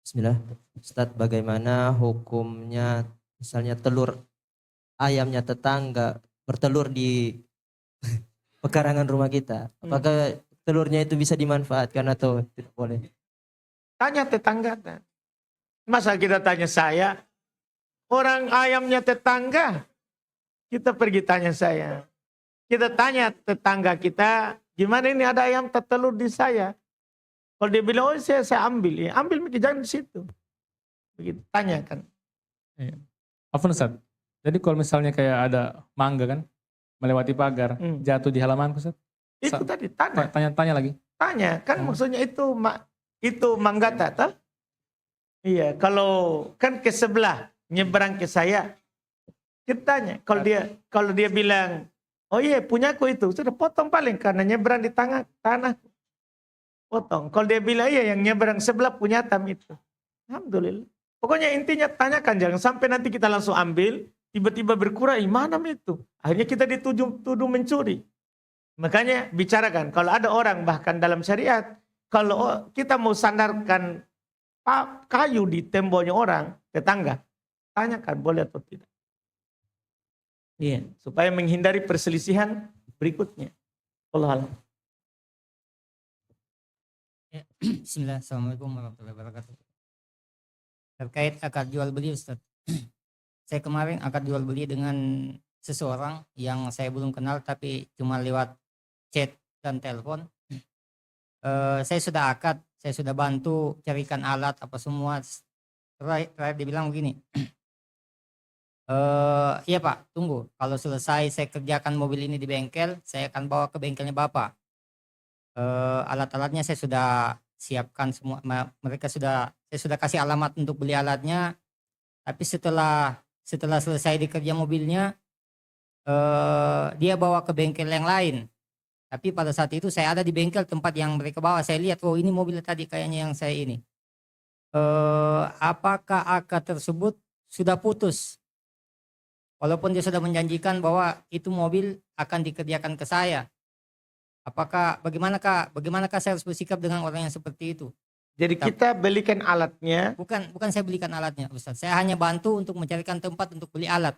Bismillah. Ustadz, bagaimana hukumnya misalnya telur ayamnya tetangga bertelur di pekarangan rumah kita? Apakah telurnya itu bisa dimanfaatkan atau tidak boleh? Tanya tetangga. Masa kita tanya saya? Orang ayamnya tetangga. Kita pergi tanya saya. Kita tanya tetangga kita, gimana ini ada ayam tertelur di saya? Kalau dia bilang, oh saya ambil. Ya, ambil, jangan di situ. Begitu, tanyakan. Afwan Ustaz, jadi kalau misalnya kayak ada mangga kan, melewati pagar, jatuh di halaman Ustaz, Itu tadi tanah. Tanya-tanya lagi. Tanya kan maksudnya itu manggata toh? Iya, kalau kan ke sebelah nyebrang ke saya, kita tanya. Kalau dia bilang, oh iya punyaku itu, sudah potong paling karena nyebrang di tanah, potong. Kalau dia bilang iya yang nyebrang sebelah punya tam itu, alhamdulillah. Pokoknya intinya tanyakan, jangan sampai nanti kita langsung ambil, tiba-tiba berkurang, mana itu? Akhirnya kita dituduh mencuri. Makanya bicarakan, kalau ada orang bahkan dalam syariat, kalau kita mau sandarkan kayu di temboknya orang, tetangga, tanyakan boleh atau tidak. Iya, supaya menghindari perselisihan berikutnya. Allah alam. Ya, Bismillah, Assalamualaikum warahmatullahi wabarakatuh. Terkait akad jual beli Ustaz. Saya kemarin akad jual beli dengan seseorang yang saya belum kenal tapi cuma lewat chat dan telepon. Saya sudah akad, saya sudah bantu carikan alat apa semua. Terakhir dibilang begini. Iya Pak, tunggu. Kalau selesai saya kerjakan mobil ini di bengkel, saya akan bawa ke bengkelnya Bapak. Alat-alatnya saya sudah siapkan semua. Saya sudah kasih alamat untuk beli alatnya. Tapi setelah selesai dikerja mobilnya, dia bawa ke bengkel yang lain. Tapi pada saat itu saya ada di bengkel tempat yang mereka bawa. Saya lihat, oh ini mobil tadi kayaknya yang saya ini. Apakah akad tersebut sudah putus? Walaupun dia sudah menjanjikan bahwa itu mobil akan dikerjakan ke saya. Bagaimanakah saya harus bersikap dengan orang yang seperti itu? Jadi kita belikan alatnya. Bukan saya belikan alatnya, Ustaz. Saya hanya bantu untuk mencarikan tempat untuk beli alat.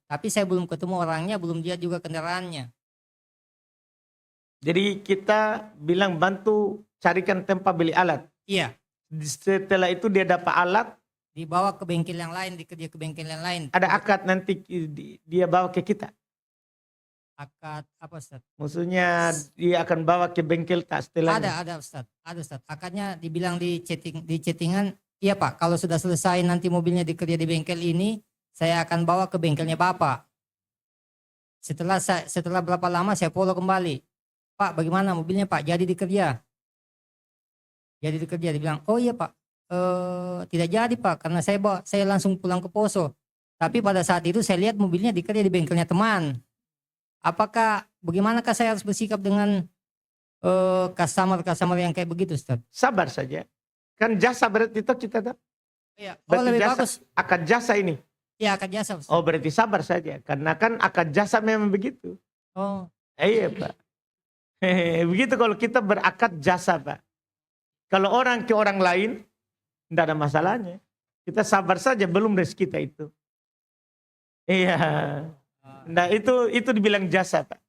Tapi saya belum ketemu orangnya, belum lihat juga kendaraannya. Jadi kita bilang bantu carikan tempat beli alat. Iya, Setelah itu dia dapat alat, dibawa ke bengkel yang lain, dikerja ke bengkel yang lain. ada akad nanti dia bawa ke kita. Akad apa Ustaz? Maksudnya dia akan bawa ke bengkel tak setelahnya. Ada Ustaz. Ada Ustaz. Akadnya dibilang di chattingan, iya Pak, kalau sudah selesai nanti mobilnya dikerja di bengkel ini, saya akan bawa ke bengkelnya Bapak. Setelah berapa lama saya follow kembali. Pak, bagaimana mobilnya Pak? Jadi dikerja. Dibilang, oh iya Pak. Tidak jadi Pak, karena saya langsung pulang ke Poso. Tapi pada saat itu saya lihat mobilnya dikerja di bengkelnya teman. Bagaimanakah saya harus bersikap dengan customer yang kayak begitu Ustaz? Sabar saja. Kan jasa berarti itu kita tahu. Iya. Oh Berarti lebih jasa, bagus. akad jasa ini. Iya akad jasa Ustaz. Oh berarti sabar saja. Karena kan akad jasa memang begitu. Oh. Iya Pak. Begitu kalau kita berakad jasa Pak. Kalau orang ke orang lain, tidak ada masalahnya. Kita sabar saja, belum rezeki kita itu. Iya. Nah itu dibilang jasa Pak.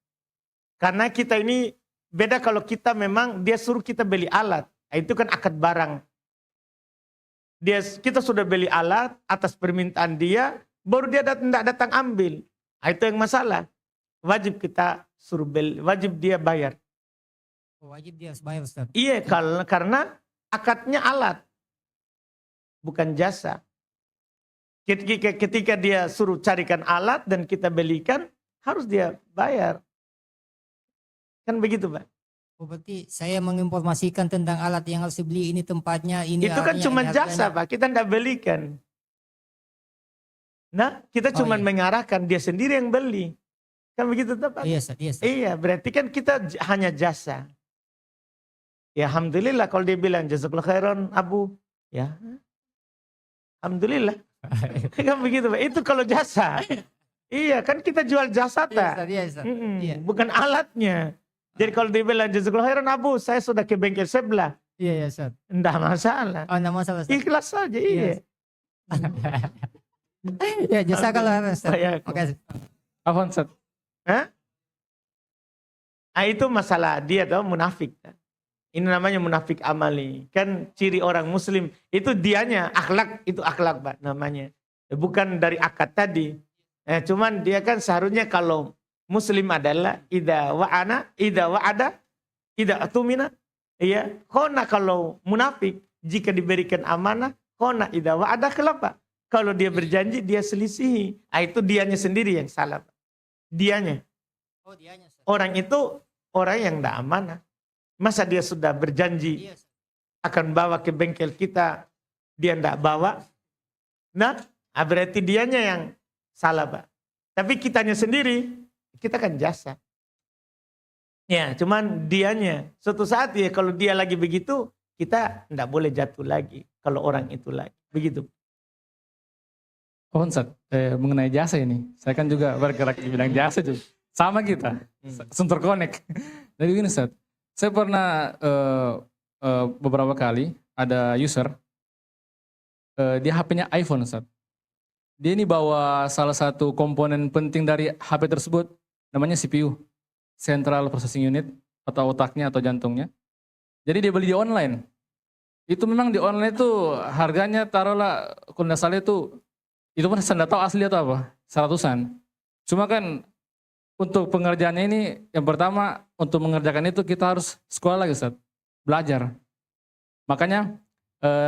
Karena kita ini beda kalau kita memang dia suruh kita beli alat. Nah, itu kan akad barang. Kita sudah beli alat atas permintaan dia, baru dia datang ambil. Nah, itu yang masalah. Wajib kita suruh beli, wajib dia bayar. Wajib dia harus bayar Ustaz. Iya, karena akadnya alat, bukan jasa. Ketika dia suruh carikan alat dan kita belikan, harus dia bayar. Kan begitu Pak. Oh, berarti saya menginformasikan tentang alat yang harus dibeli, ini tempatnya, ini Itu kan alatnya, cuma ini jasa harganya. Pak, kita tidak belikan. Nah, kita cuma iya. mengarahkan, dia sendiri yang beli. Kan begitu Pak? Iya Ustaz, iya Ustaz. Iya, berarti kan kita hanya jasa. Ya alhamdulillah kalau dia bilang jazakallahu khairan Abu, ya alhamdulillah. Kan begitu Pak. Itu kalau jasa. Iya, kan kita jual jasa Iya tak? Ustaz, iya Ustaz. Iya. Bukan alatnya. Jadi kalau dia bilang jazakallahu khairan Abu, saya sudah ke bengkel sebelah. Iya ya Ustaz. Enggak masalah. Oh enggak masalah Ustaz. Ikhlas saja, iya. Ya jazakallah khairan Ustaz. Saya- Makasih. Afwan Ustaz. Hah? Ah, itu masalah dia tahu munafik. Ini namanya munafik amali. Kan ciri orang muslim itu dianya akhlak, itu akhlak Pak namanya. Bukan dari akad tadi. Cuman dia kan seharusnya kalau muslim adalah idza wa'ada, idza atumina. Iya, khona kalau munafik jika diberikan amanah, khona idza wa'ada kelapa. Kalau dia berjanji dia selisihi. Ah, itu dianya sendiri yang salah Pak. Dianya. Oh dianya Ustaz. orang yang tidak amanah. Masa dia sudah berjanji akan bawa ke bengkel kita, dia tidak bawa. Nah, berarti dianya yang salah, Pak. Tapi kitanya sendiri, kita kan jasa. Ya, cuman dianya. Suatu saat ya kalau dia lagi begitu, kita tidak boleh jatuh lagi. Kalau orang itu lagi. Begitu. Oh, Ustaz, mengenai jasa ini, saya kan juga bergerak di bidang jasa juga. Sama kita, terkonek. Jadi gini Ustaz, saya pernah beberapa kali ada user, dia HP-nya iPhone Ustaz. Dia ini bawa salah satu komponen penting dari HP tersebut, namanya CPU, Central Processing Unit, atau otaknya atau jantungnya. Jadi dia beli di online. Itu memang di online itu harganya taruhlah, kalau nggak salah itu pun saya nggak tahu asli atau apa, 100-an. Cuma kan untuk pengerjaannya ini, yang pertama untuk mengerjakan itu kita harus sekolah lagi Ustaz, belajar. Makanya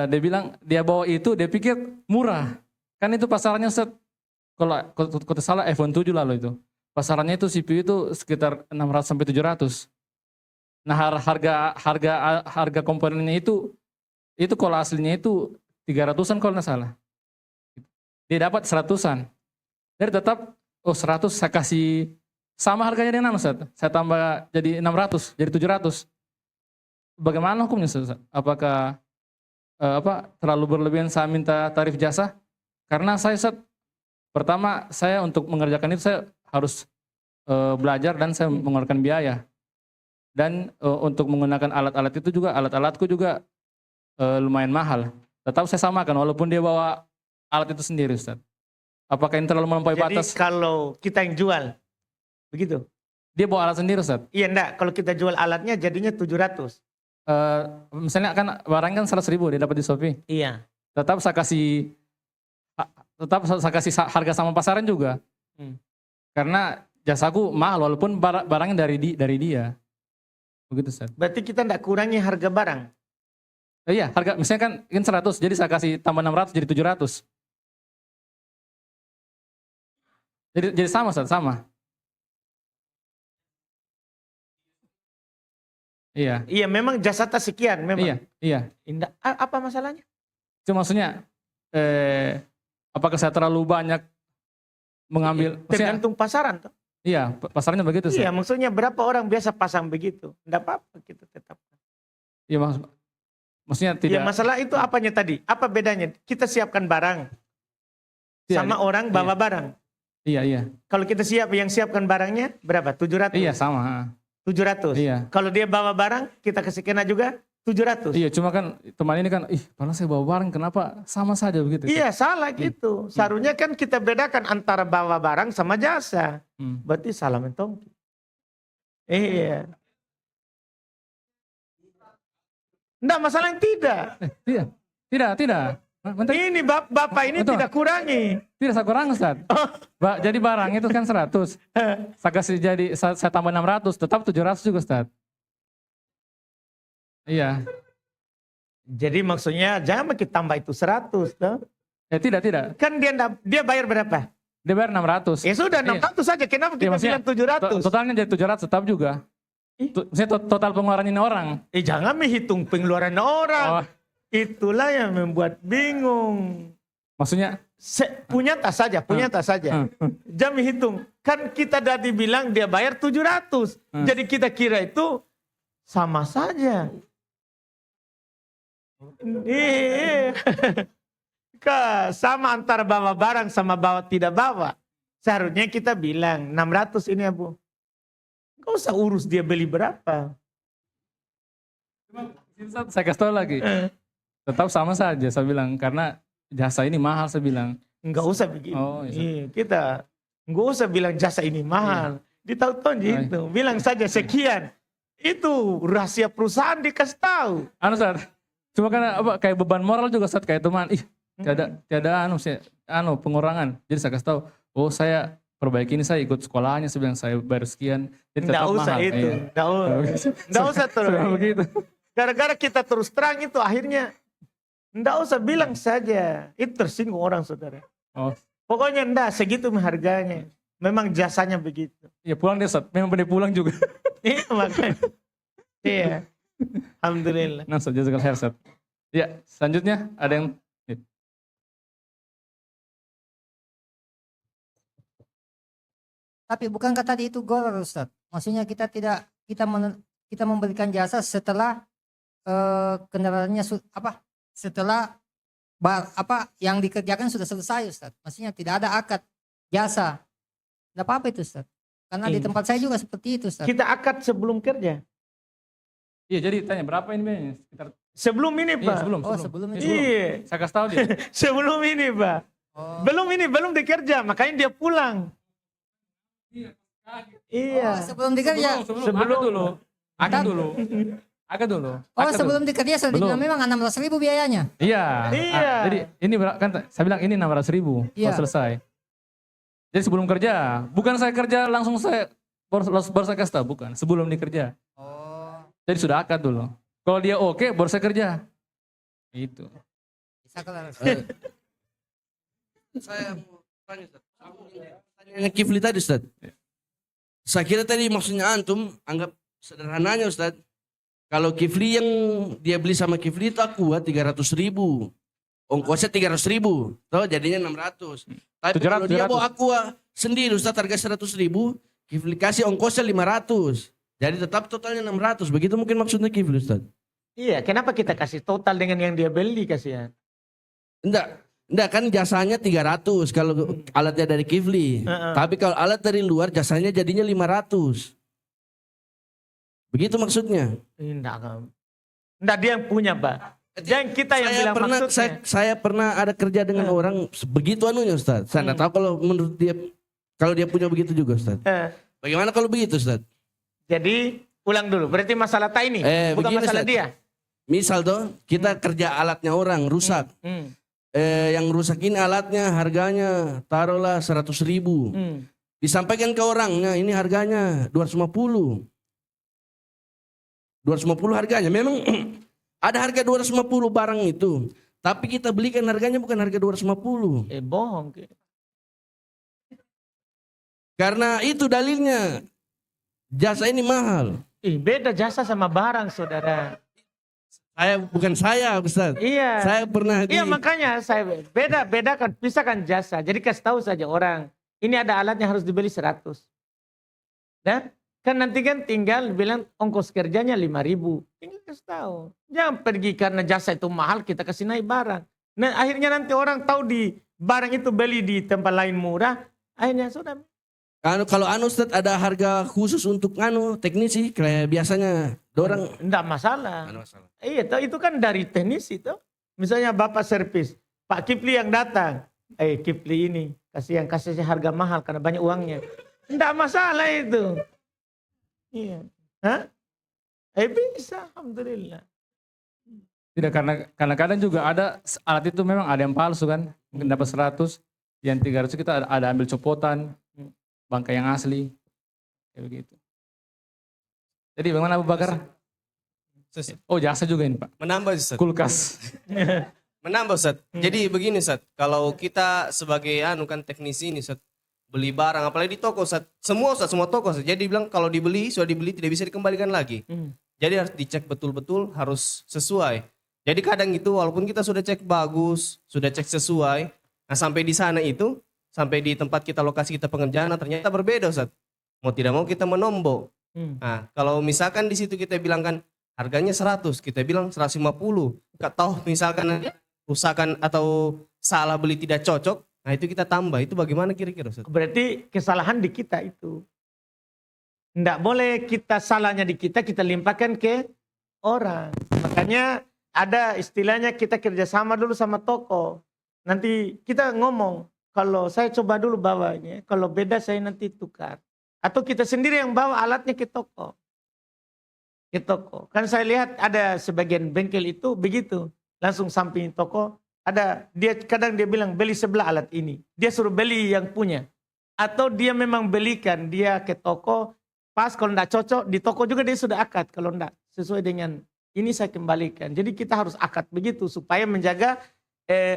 dia bilang dia bawa itu, dia pikir murah. Kan itu pasarannya Ustaz, kalau salah iPhone 7 lalu itu. Pasarannya itu CPU itu sekitar 600 sampai 700. Nah harga komponennya itu kalau aslinya itu 300-an kalau nggak salah. Dia dapat 100-an. Jadi tetap 100 saya kasih sama harganya dengan Ustaz. Saya tambah jadi 600, jadi 700. Bagaimana hukumnya Ustaz? Apakah terlalu berlebihan saya minta tarif jasa? Karena saya Ustaz, pertama saya untuk mengerjakan itu saya harus belajar dan saya mengeluarkan biaya. Dan untuk menggunakan alat-alat itu juga, alat-alatku juga lumayan mahal. Tetap saya samakan walaupun dia bawa alat itu sendiri Ustaz. Apakah ini terlalu melampaui batas? Jadi kalau kita yang jual, begitu? Dia bawa alat sendiri Ustaz. Iya enggak, kalau kita jual alatnya jadinya 700. Misalnya kan barang kan 100.000 dia dapat di Shopee. Iya. Tetap saya kasih harga sama pasaran juga. Karena jasaku mahal walaupun barangnya dari dia. Begitu Ustaz. Berarti kita enggak kurangi harga barang. Iya, harga misalnya kan 100, jadi saya kasih tambah 600 jadi 700. Jadi sama Ustaz, sama. Iya. Iya, memang jasa tak sekian memang. Iya. Indah. Apa masalahnya? Itu maksudnya apakah saya terlalu banyak mengambil Tergantung pasaran toh. Iya, pasarnya begitu Ustaz. Iya, maksudnya berapa orang biasa pasang begitu? Enggak apa-apa kita tetap. Iya, maksudnya tidak. Ya masalah itu apanya tadi? Apa bedanya? Kita siapkan barang Iya, sama orang bawa barang. Iya. Kalau kita siapkan barangnya berapa? 700. Iya, sama. 700. Iya. Kalau dia bawa barang, kita kasih kena juga 700. Iya, cuma kan teman ini kan, padahal saya bawa barang, kenapa sama saja begitu? Iya, salah gitu. Seharusnya kan kita bedakan antara bawa barang sama jasa. Berarti salah mentongki. Iya. Enggak, masalah yang tidak. Tidak. Ini Bapak ini Betul. tidak kurangi. Tidak, saya kurang Ustaz. Jadi barang itu kan 100. Saya kasih saya tambah 600, tetap 700 juga Ustaz. Iya. Jadi maksudnya jangan kita tambah itu 100. Toh. Tidak. Kan dia bayar berapa? Dia bayar 600. Ya sudah 600 saja. Kenapa kita maksudnya, bilang 700? Totalnya jadi 700 tetap juga. Maksudnya total pengeluaran ini orang. Jangan menghitung pengeluaran orang. Oh. Itulah yang membuat bingung. Maksudnya Punya tas saja. Jangan menghitung. Kan kita tadi bilang dia bayar 700. Jadi kita kira itu sama saja. Sama antara bawa barang sama bawa tidak bawa. Seharusnya kita bilang 600 ini Abu. Gak usah urus dia beli berapa. saya kasih tahu lagi. Tetap sama saja saya bilang, karena jasa ini mahal saya bilang. Enggak usah begitu. Oh, iya. Kita enggak usah bilang jasa ini mahal. Ditahu-tahu gitu. Bilang saja sekian. Itu rahasia perusahaan dikasih tahu. Ustaz, cuma kan kayak beban moral juga Ustaz, kayak teman. Tiada pengurangan. Jadi saya kasih tahu, saya perbaiki ini, saya ikut sekolahnya, saya bilang saya bayar sekian. Jadi tetap Enggak usah mahal. itu. Enggak usah terus. Begitu. Gara-gara kita terus terang itu akhirnya enggak usah bilang saja. Itu tersinggung orang saudara. Oh. Pokoknya enggak segitu harganya. Memang jasanya begitu. Ya pulang deh Ustaz, memang benar pulang juga. Iya makanya. Iya. Alhamdulillah. Nah Ustaz, jazakallahu khair Ustaz. Ya, selanjutnya ada yang Tapi bukankah tadi itu gharar Ustaz? Maksudnya kita memberikan jasa setelah kendaraannya setelah yang dikerjakan sudah selesai Ustaz. Maksudnya tidak ada akad jasa. Tidak apa-apa itu Ustaz. Karena di Iya. tempat saya juga seperti itu Ustaz. Kita akad sebelum kerja. Iya, jadi tanya berapa ini Bang? Sekitar Sebelum ini iya, Pak. sebelum. sebelum itu. Iya. Saya kasih tahu dia. Sebelum ini Pak. Oh. Belum dikerja. Makanya dia pulang. Iya. Sebelum dikerja. Sebelum akad dulu. Akad dulu. Oh, sebelum dikerja sudah Belum. dibilang memang 16.000 biayanya. Iya. Iya. Jadi ini kan saya bilang ini 600.000 Iya. kalau selesai. Jadi sebelum kerja, bukan saya kerja langsung saya baru saya kasih tahu, bukan. Sebelum dikerja. Oh. Jadi sudah akad dulu. Kalau dia oke, baru saya kerja. Itu. Bisa kelar. Saya mau tanya Ustaz. Tanya Kifli tadi Ustaz. Saya kira tadi maksudnya antum anggap sederhananya Ustaz. Kalau Kifli yang dia beli sama Kifli itu Aqua 300.000. Ongkosnya 300.000. Tuh jadinya 600. Tapi kalau dia 700. bawa Aqua sendiri Ustaz harga 100.000. Kifli kasih ongkosnya 500. Jadi tetap totalnya 600. Begitu mungkin maksudnya Kifli Ustaz. Iya. Kenapa kita kasih total dengan yang dia beli kasihan? Enggak kan jasanya 300 kalau alatnya dari Kifli. Tapi kalau alat dari luar jasanya jadinya 500. Begitu maksudnya. Enggak dia yang punya Pak. Jangan kita yang bilang maksudnya. Saya pernah ada kerja dengan orang begitu anunya Ustaz. Saya nggak tahu kalau menurut dia kalau dia punya begitu juga Ustaz. Bagaimana kalau begitu Ustaz? Jadi ulang dulu. Berarti masalah tak ini, bukan begini, masalah Ustaz. dia. Misal tuh kita kerja alatnya orang rusak. Yang rusak ini alatnya harganya taruhlah 100.000. Disampaikan ke orangnya ini harganya 250. 250 harganya. Memang ada harga 250 barang itu. Tapi kita belikan harganya bukan harga 250. Bohong. Karena itu dalilnya. Jasa ini mahal. Beda jasa sama barang saudara. Bukan saya Ustaz. Iya. Saya pernah Iya makanya saya bedakan, pisahkan jasa. Jadi kasih tahu saja orang, ini ada alatnya harus dibeli 100. Dan kan nanti kan tinggal bilang ongkos kerjanya 5.000. Tinggal kasih tahu. Jangan pergi karena jasa itu mahal kita kasih naik barang. Nah akhirnya nanti orang tahu di barang itu beli di tempat lain murah. Akhirnya sudah. Kalau Ustaz ada harga khusus untuk teknisi kayak biasanya orang enggak masalah. Iya, itu kan dari teknis itu. Misalnya Bapak servis, Pak Kifli yang datang. Kifli ini kasih harga mahal karena banyak uangnya. Enggak masalah itu. Iya. Hah? Bisa, alhamdulillah. Tidak, karena kadang juga ada alat itu memang ada yang palsu kan. Mungkin dapat 100, yang 300 kita ada ambil copotan, bangkai yang asli. Kayak begitu. Jadi bagaimana Abu Bakar? Oh jasa juga ini Pak. Menambah Ustaz. Kulkas. Menambah Ustaz. Jadi begini Ustaz, kalau kita sebagai teknisi ini Ustaz, beli barang apalagi di toko Ustaz, semua toko Ustaz. Jadi bilang kalau sudah dibeli tidak bisa dikembalikan lagi. Jadi harus dicek betul-betul, harus sesuai. Jadi kadang itu walaupun kita sudah cek bagus, sudah cek sesuai, nah sampai di sana itu, sampai di tempat kita lokasi kita pengerjaan ternyata berbeda Ustaz. Mau tidak mau kita menombok. Nah, kalau misalkan di situ kita bilang kan harganya 100, kita bilang 150. Enggak tahu misalkan rusakan atau salah beli tidak cocok, nah itu kita tambah. Itu bagaimana kira-kira Ustaz? Berarti kesalahan di kita itu. Enggak boleh kita salahnya di kita limpahkan ke orang. Makanya ada istilahnya kita kerjasama dulu sama toko. Nanti kita ngomong, kalau saya coba dulu bawanya, kalau beda saya nanti tukar. Atau kita sendiri yang bawa alatnya ke toko. Ke toko. Kan saya lihat ada sebagian bengkel itu begitu. Langsung samping toko. Kadang dia bilang beli sebelah alat ini. Dia suruh beli yang punya. Atau dia memang belikan. Dia ke toko. Pas kalau enggak cocok. Di toko juga dia sudah akad. Kalau enggak sesuai dengan ini saya kembalikan. Jadi kita harus akad begitu. Supaya menjaga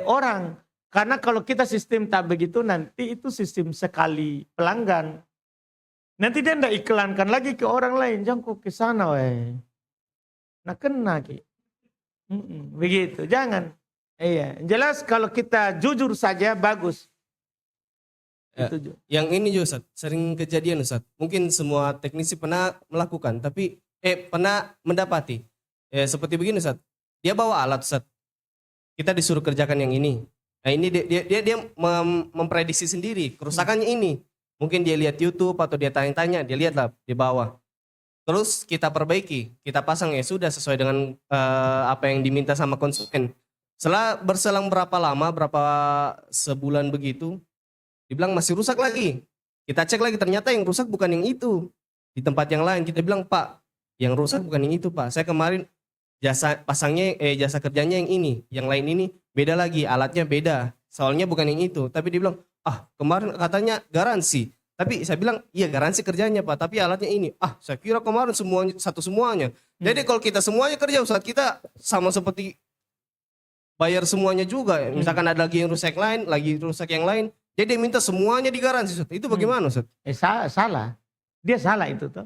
orang. Karena kalau kita sistem tak begitu nanti itu sistem sekali pelanggan. Nanti dia ndak iklankan lagi ke orang lain, jangan kok ke sana weh. Nah kena ki. Begitu, jangan. Iya, jelas kalau kita jujur saja bagus. Ya. Itu Yang ini juga Ustaz, sering kejadian Ustaz. Mungkin semua teknisi pernah melakukan, tapi pernah mendapati. Seperti begini Ustaz, dia bawa alat Ustaz. Kita disuruh kerjakan yang ini. Nah ini dia memprediksi sendiri kerusakannya ini. Mungkin dia lihat YouTube atau dia tanya-tanya, dia lihatlah di bawah. Terus kita perbaiki, kita pasang ya sudah sesuai dengan apa yang diminta sama konsumen. Setelah berselang berapa lama, berapa sebulan begitu, dibilang masih rusak lagi. Kita cek lagi, ternyata yang rusak bukan yang itu. Di tempat yang lain kita bilang, Pak, yang rusak bukan yang itu Pak. Saya kemarin jasa pasangnya, jasa kerjanya yang ini. Yang lain ini beda lagi, alatnya beda. Soalnya bukan yang itu. Tapi dia bilang, kemarin katanya garansi. Tapi saya bilang, iya garansi kerjanya Pak, tapi alatnya ini. Saya kira kemarin semuanya satu semuanya. Jadi kalau kita semuanya kerja Ustaz, kita sama seperti bayar semuanya juga. Misalkan ada lagi yang rusak lain, lagi rusak yang lain. Jadi dia minta semuanya digaransi Ustaz. Itu bagaimana Ustaz? salah. Dia salah itu tuh.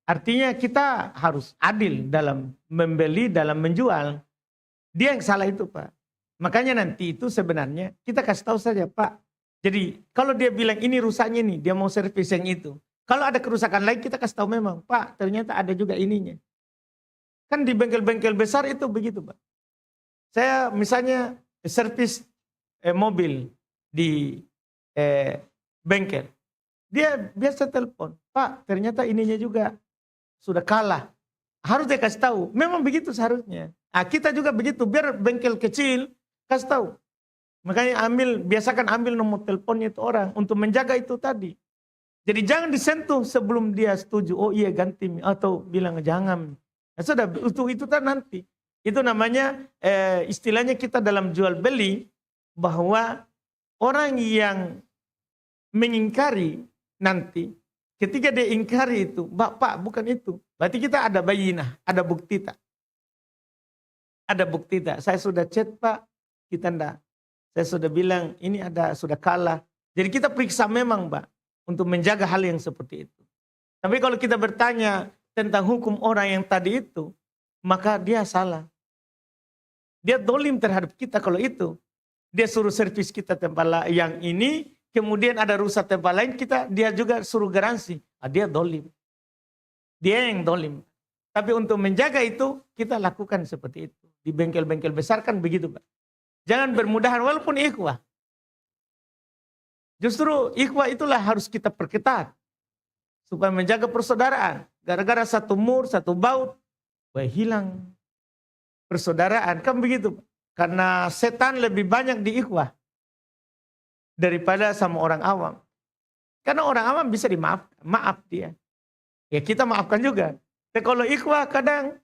Artinya kita harus adil dalam membeli, dalam menjual. Dia yang salah itu Pak. Makanya nanti itu sebenarnya kita kasih tahu saja Pak. Jadi kalau dia bilang ini rusaknya nih, dia mau servis yang itu. Kalau ada kerusakan lain kita kasih tahu memang Pak ternyata ada juga ininya. Kan di bengkel-bengkel besar itu begitu Pak. Saya misalnya servis mobil di bengkel. Dia biasa telepon, Pak ternyata ininya juga sudah kalah. Harus dia kasih tahu. Memang begitu seharusnya. Kita juga begitu. Biar bengkel kecil kasih tahu. Makanya biasakan ambil nomor teleponnya itu orang untuk menjaga itu tadi. Jadi jangan disentuh sebelum dia setuju. Oh iya ganti atau bilang jangan. Nah, sudah itu nanti. Itu namanya istilahnya kita dalam jual beli bahwa orang yang mengingkari nanti ketika dia ingkari itu, Pak bukan itu. Berarti kita ada bayinah, ada bukti tak? Ada bukti tak? Saya sudah chat Pak, kita enggak. Saya sudah bilang ini sudah kalah. Jadi kita periksa memang Pak untuk menjaga hal yang seperti itu. Tapi kalau kita bertanya tentang hukum orang yang tadi itu, maka dia salah. Dia dolim terhadap kita kalau itu. Dia suruh servis kita tempat yang ini, kemudian ada rusak tempat lain, dia juga suruh garansi. Dia dolim. Dia yang dolim. Tapi untuk menjaga itu, kita lakukan seperti itu. Di bengkel-bengkel besar kan begitu Pak. Jangan bermudahan walaupun ikhwah. Justru ikhwah itulah harus kita perketat. Supaya menjaga persaudaraan. Gara-gara satu mur, satu baut, hilang persaudaraan. Kan begitu. Karena setan lebih banyak di ikhwah daripada sama orang awam. Karena orang awam bisa dimaafkan. Maaf dia. Ya kita maafkan juga. Tapi kalau ikhwah kadang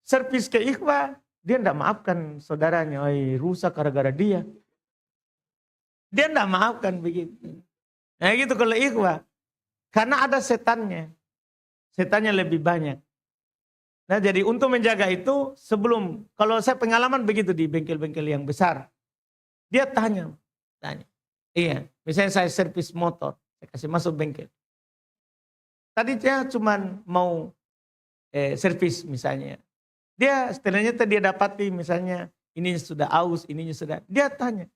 servis ke ikhwah, dia tidak maafkan saudaranya. Rusak gara-gara dia. Dia tidak maafkan begitu. Nah gitu kalau ikhwah. Karena ada setannya. Setannya lebih banyak. Nah jadi untuk menjaga itu sebelum, kalau saya pengalaman begitu di bengkel-bengkel yang besar. Dia tanya. Iya, misalnya saya servis motor. Saya kasih masuk bengkel. Tadi dia cuman mau servis misalnya. Dia setelahnya dia dapati misalnya ini sudah aus, ininya sudah. Dia tanya.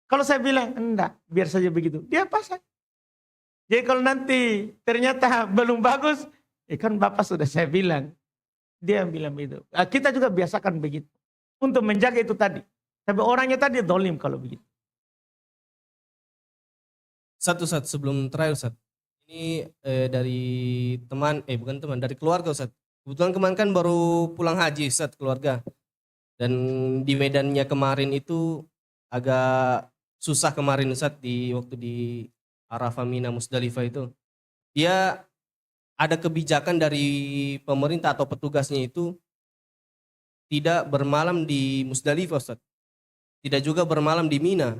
Kalau saya bilang enggak, biar saja begitu. Dia pasang. Jadi kalau nanti ternyata belum bagus, kan Bapak sudah saya bilang. Dia yang bilang begitu. Kita juga biasakan begitu. Untuk menjaga itu tadi. Tapi orangnya tadi dolim kalau begitu. Satu sebelum terakhir Ustaz. Ini dari teman, bukan teman, dari keluarga Ustaz. Kebetulan kemarin kan baru pulang haji Ustaz keluarga. Dan di medannya kemarin itu agak susah kemarin Ustaz waktu di Arafah Mina Musdalifah itu. Dia ada kebijakan dari pemerintah atau petugasnya itu tidak bermalam di Musdalifah Ustaz. Tidak juga bermalam di Mina.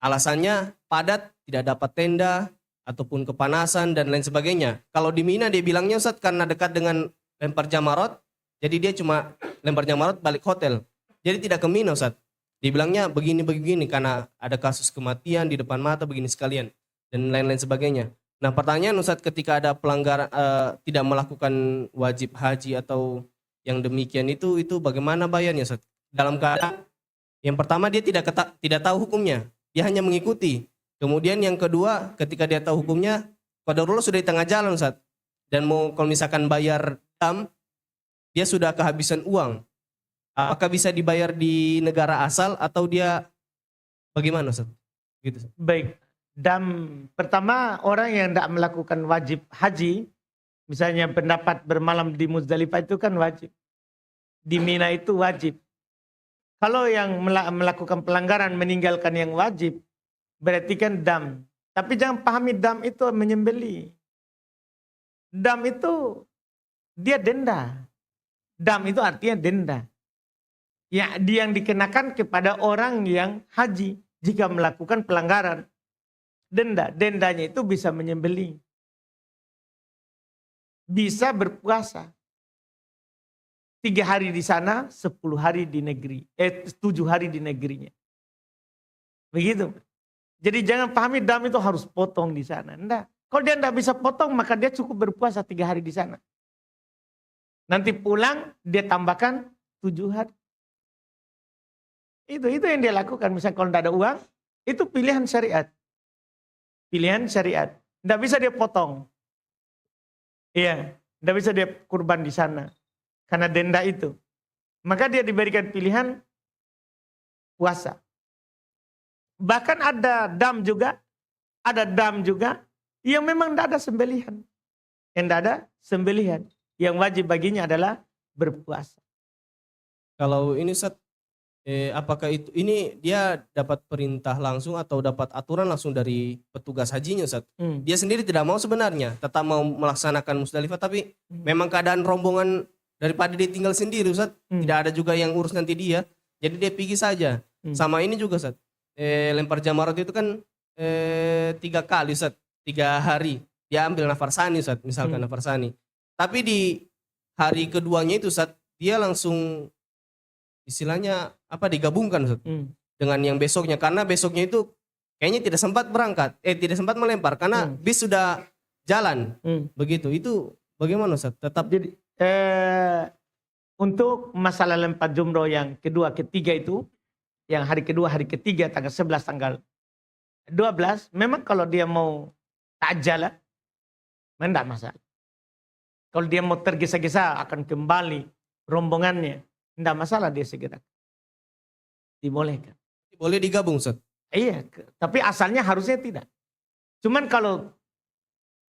Alasannya padat, tidak dapat tenda, ataupun kepanasan dan lain sebagainya. Kalau di Mina dia bilangnya Ustaz karena dekat dengan lempar jamarot, jadi dia cuma lempar jamarot balik hotel. Jadi tidak ke Mina Ustaz. Dibilangnya begini karena ada kasus kematian di depan mata begini sekalian dan lain-lain sebagainya. Nah pertanyaan Ustadz, ketika ada pelanggaran tidak melakukan wajib haji atau yang demikian itu bagaimana bayarnya Ustadz? Dalam keadaan yang pertama dia tidak tahu hukumnya, dia hanya mengikuti. Kemudian yang kedua ketika dia tahu hukumnya, qadarullah sudah di tengah jalan Ustadz. Dan mau kalau misalkan bayar dam, dia sudah kehabisan uang. Apakah bisa dibayar di negara asal atau dia bagaimana Ustaz? Gitu. Baik. Dam pertama, orang yang tidak melakukan wajib haji, misalnya pendapat bermalam di Muzdalifah itu kan wajib. Di Mina itu wajib. Kalau yang melakukan pelanggaran meninggalkan yang wajib, berarti kan dam. Tapi jangan pahami dam itu menyembeli. Dam itu dia denda. Dam itu artinya denda. Ya, yang dikenakan kepada orang yang haji jika melakukan pelanggaran. Dendanya itu bisa menyembeli. Bisa berpuasa. 3 hari di sana, 10 hari di negeri. 7 hari di negerinya. Begitu. Jadi jangan pahami dam itu harus potong di sana. Enggak. Kalau dia enggak bisa potong, maka dia cukup berpuasa 3 hari di sana. Nanti pulang, dia tambahkan 7 hari. Itu yang dia lakukan. Misalnya kalau tidak ada uang, itu pilihan syariat. Pilihan syariat. Tidak bisa dia potong. Iya, tidak bisa dia kurban di sana. Karena denda itu. Maka dia diberikan pilihan puasa. Bahkan ada dam juga yang memang tidak ada sembelihan. Yang tidak ada sembelihan. Yang wajib baginya adalah berpuasa. Kalau ini Ustaz, apakah ini dia dapat perintah langsung atau dapat aturan langsung dari petugas hajinya Ustaz? Dia sendiri tidak mau sebenarnya, tetap mau melaksanakan Muzdalifah, tapi memang keadaan rombongan daripada dia tinggal sendiri Ustaz, tidak ada juga yang urus nanti dia, jadi dia pergi saja. Sama ini juga Ustaz, lempar jamarat itu kan 3 kali Ustaz, 3 hari dia ambil nafarsani Ustaz, misalkan nafarsani. Tapi di hari keduanya itu Ustaz, dia langsung istilahnya digabungkan Ustaz, dengan yang besoknya, karena besoknya itu kayaknya tidak sempat berangkat, tidak sempat melempar karena bis sudah jalan. Begitu. Itu bagaimana Ustaz? Tetap jadi untuk masalah lempar jumroh yang kedua ketiga itu, yang hari kedua hari ketiga tanggal 11 tanggal 12, memang kalau dia mau ta'ajjala tidak masalah. Kalau dia mau tergesa-gesa akan kembali rombongannya, tidak masalah dia segera. Dibolehkan. boleh digabung Ustaz? Iya, tapi asalnya harusnya tidak. Cuman kalau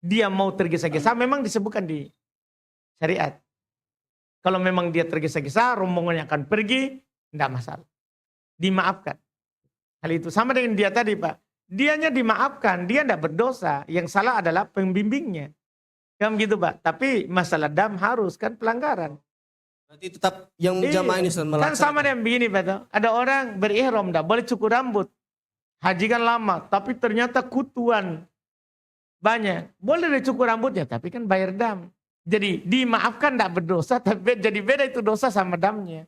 dia mau tergesa-gesa memang disebutkan di syariat. Kalau memang dia tergesa-gesa, rombongannya akan pergi, tidak masalah. Dimaafkan. Hal itu sama dengan dia tadi Pak. Dianya dimaafkan, dia tidak berdosa. Yang salah adalah pembimbingnya. Kan gitu Pak. Tapi masalah dam harus kan pelanggaran. Berarti tetap yang jamaah ini Ustaz Kan melaksanakan. sama dengan begini Pak. Ada orang berihram, tidak boleh cukur rambut. Haji kan lama, tapi ternyata kutuan banyak. Boleh dia cukur rambutnya, tapi kan bayar dam. Jadi dimaafkan tidak berdosa, tapi jadi beda itu dosa sama damnya.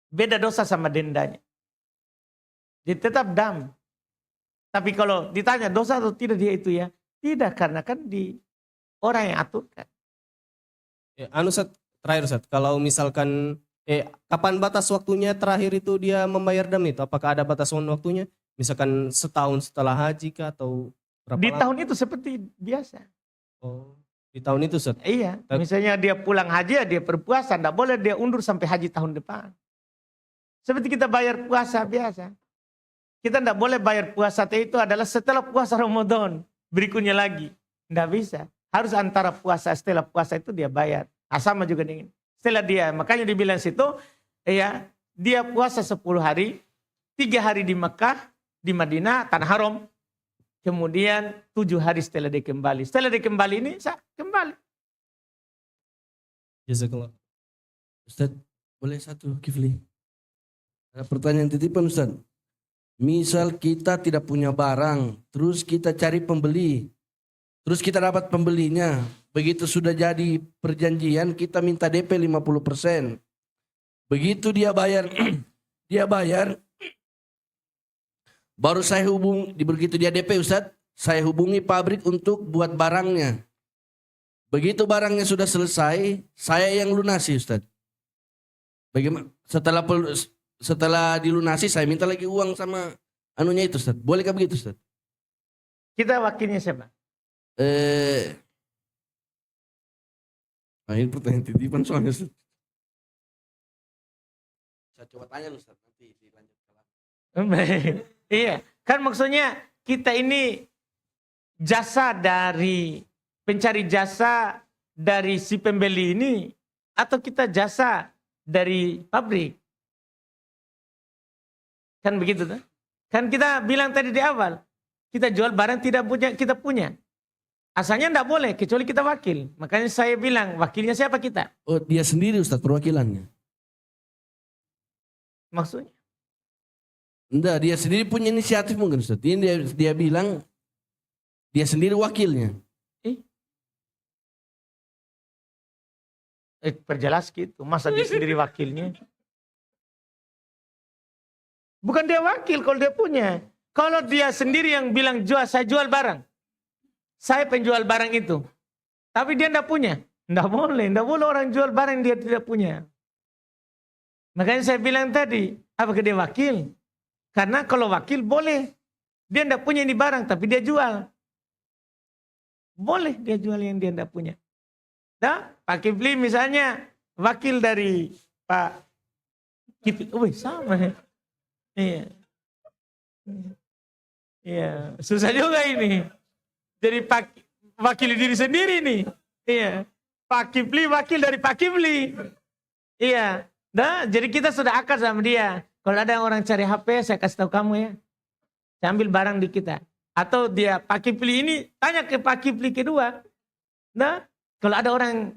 Beda dosa sama dendanya. Jadi tetap dam. Tapi kalau ditanya dosa atau tidak dia itu ya, tidak, karena kan di orang yang aturkan. Ustaz, terakhir Ustaz, kalau misalkan kapan batas waktunya terakhir itu dia membayar dam itu? Apakah ada batasan waktunya? Misalkan setahun setelah haji kah atau berapa Di lama? tahun itu seperti biasa. Oh, di tahun itu Ustaz. Iya, misalnya dia pulang haji ya dia berpuasa, tidak boleh dia undur sampai haji tahun depan. Seperti kita bayar puasa biasa. Kita tidak boleh bayar puasa itu adalah setelah puasa Ramadan, berikutnya lagi. Tidak bisa. Harus antara puasa setelah puasa itu dia bayar. Sama juga dengan setelah dia, makanya dibilang situ, ya dia puasa 10 hari, 3 hari di Mekah, di Madinah, Tanah Haram. Kemudian 7 hari setelah dia kembali. Setelah dia kembali ini, kembali. Jazakallah. Ustaz, boleh satu Kifli? Ada pertanyaan titipan Ustaz. Misal kita tidak punya barang, terus kita cari pembeli. Terus kita dapat pembelinya. Begitu sudah jadi perjanjian, kita minta DP 50%. Begitu dia bayar dia bayar, baru saya hubung, begitu dia DP Ustadz, saya hubungi pabrik untuk buat barangnya. Begitu barangnya sudah selesai, saya yang lunasi Ustadz. Bagaimana? Setelah dilunasi, saya minta lagi uang sama anunya itu Ustadz. Bolehkah begitu Ustadz? Kita wakilnya siapa? Nah, ini pertanyaan titipan soalnya Ustadz. Saya coba tanya Ustadz, nanti dilanjutkan. Iya, kan maksudnya kita ini jasa dari pencari jasa dari si pembeli ini atau kita jasa dari pabrik? Kan begitu kan? Kan kita bilang tadi di awal, kita jual barang tidak punya kita punya. Asalnya tidak boleh kecuali kita wakil. Makanya saya bilang wakilnya siapa kita? Oh, dia sendiri Ustadz perwakilannya. Maksudnya? Enggak, dia sendiri punya inisiatif mungkin Ustadz. Ini dia bilang dia sendiri wakilnya. Perjelas gitu. Masa dia sendiri wakilnya? Bukan dia wakil kalau dia punya. Kalau dia sendiri yang bilang saya jual barang. Saya penjual barang itu. Tapi dia tidak punya. Tidak boleh orang jual barang dia tidak punya. Makanya saya bilang tadi, apakah dia wakil? Karena kalau wakil boleh. Dia tidak punya ini barang tapi dia jual. Boleh dia jual yang dia tidak punya. Nah, Pak Kifli misalnya wakil dari Pak Kifli. Sama ya. Iya. Iya, susah juga ini. Jadi wakil diri sendiri nih. Iya. Pak Kifli wakil dari Pak Kifli. Iya. Nah, jadi kita sudah akad sama dia. Kalau ada orang cari HP, saya kasih tahu kamu ya. Saya ambil barang di kita. Atau dia Pak Kifli ini tanya ke Pak Kifli kedua. Nah, kalau ada orang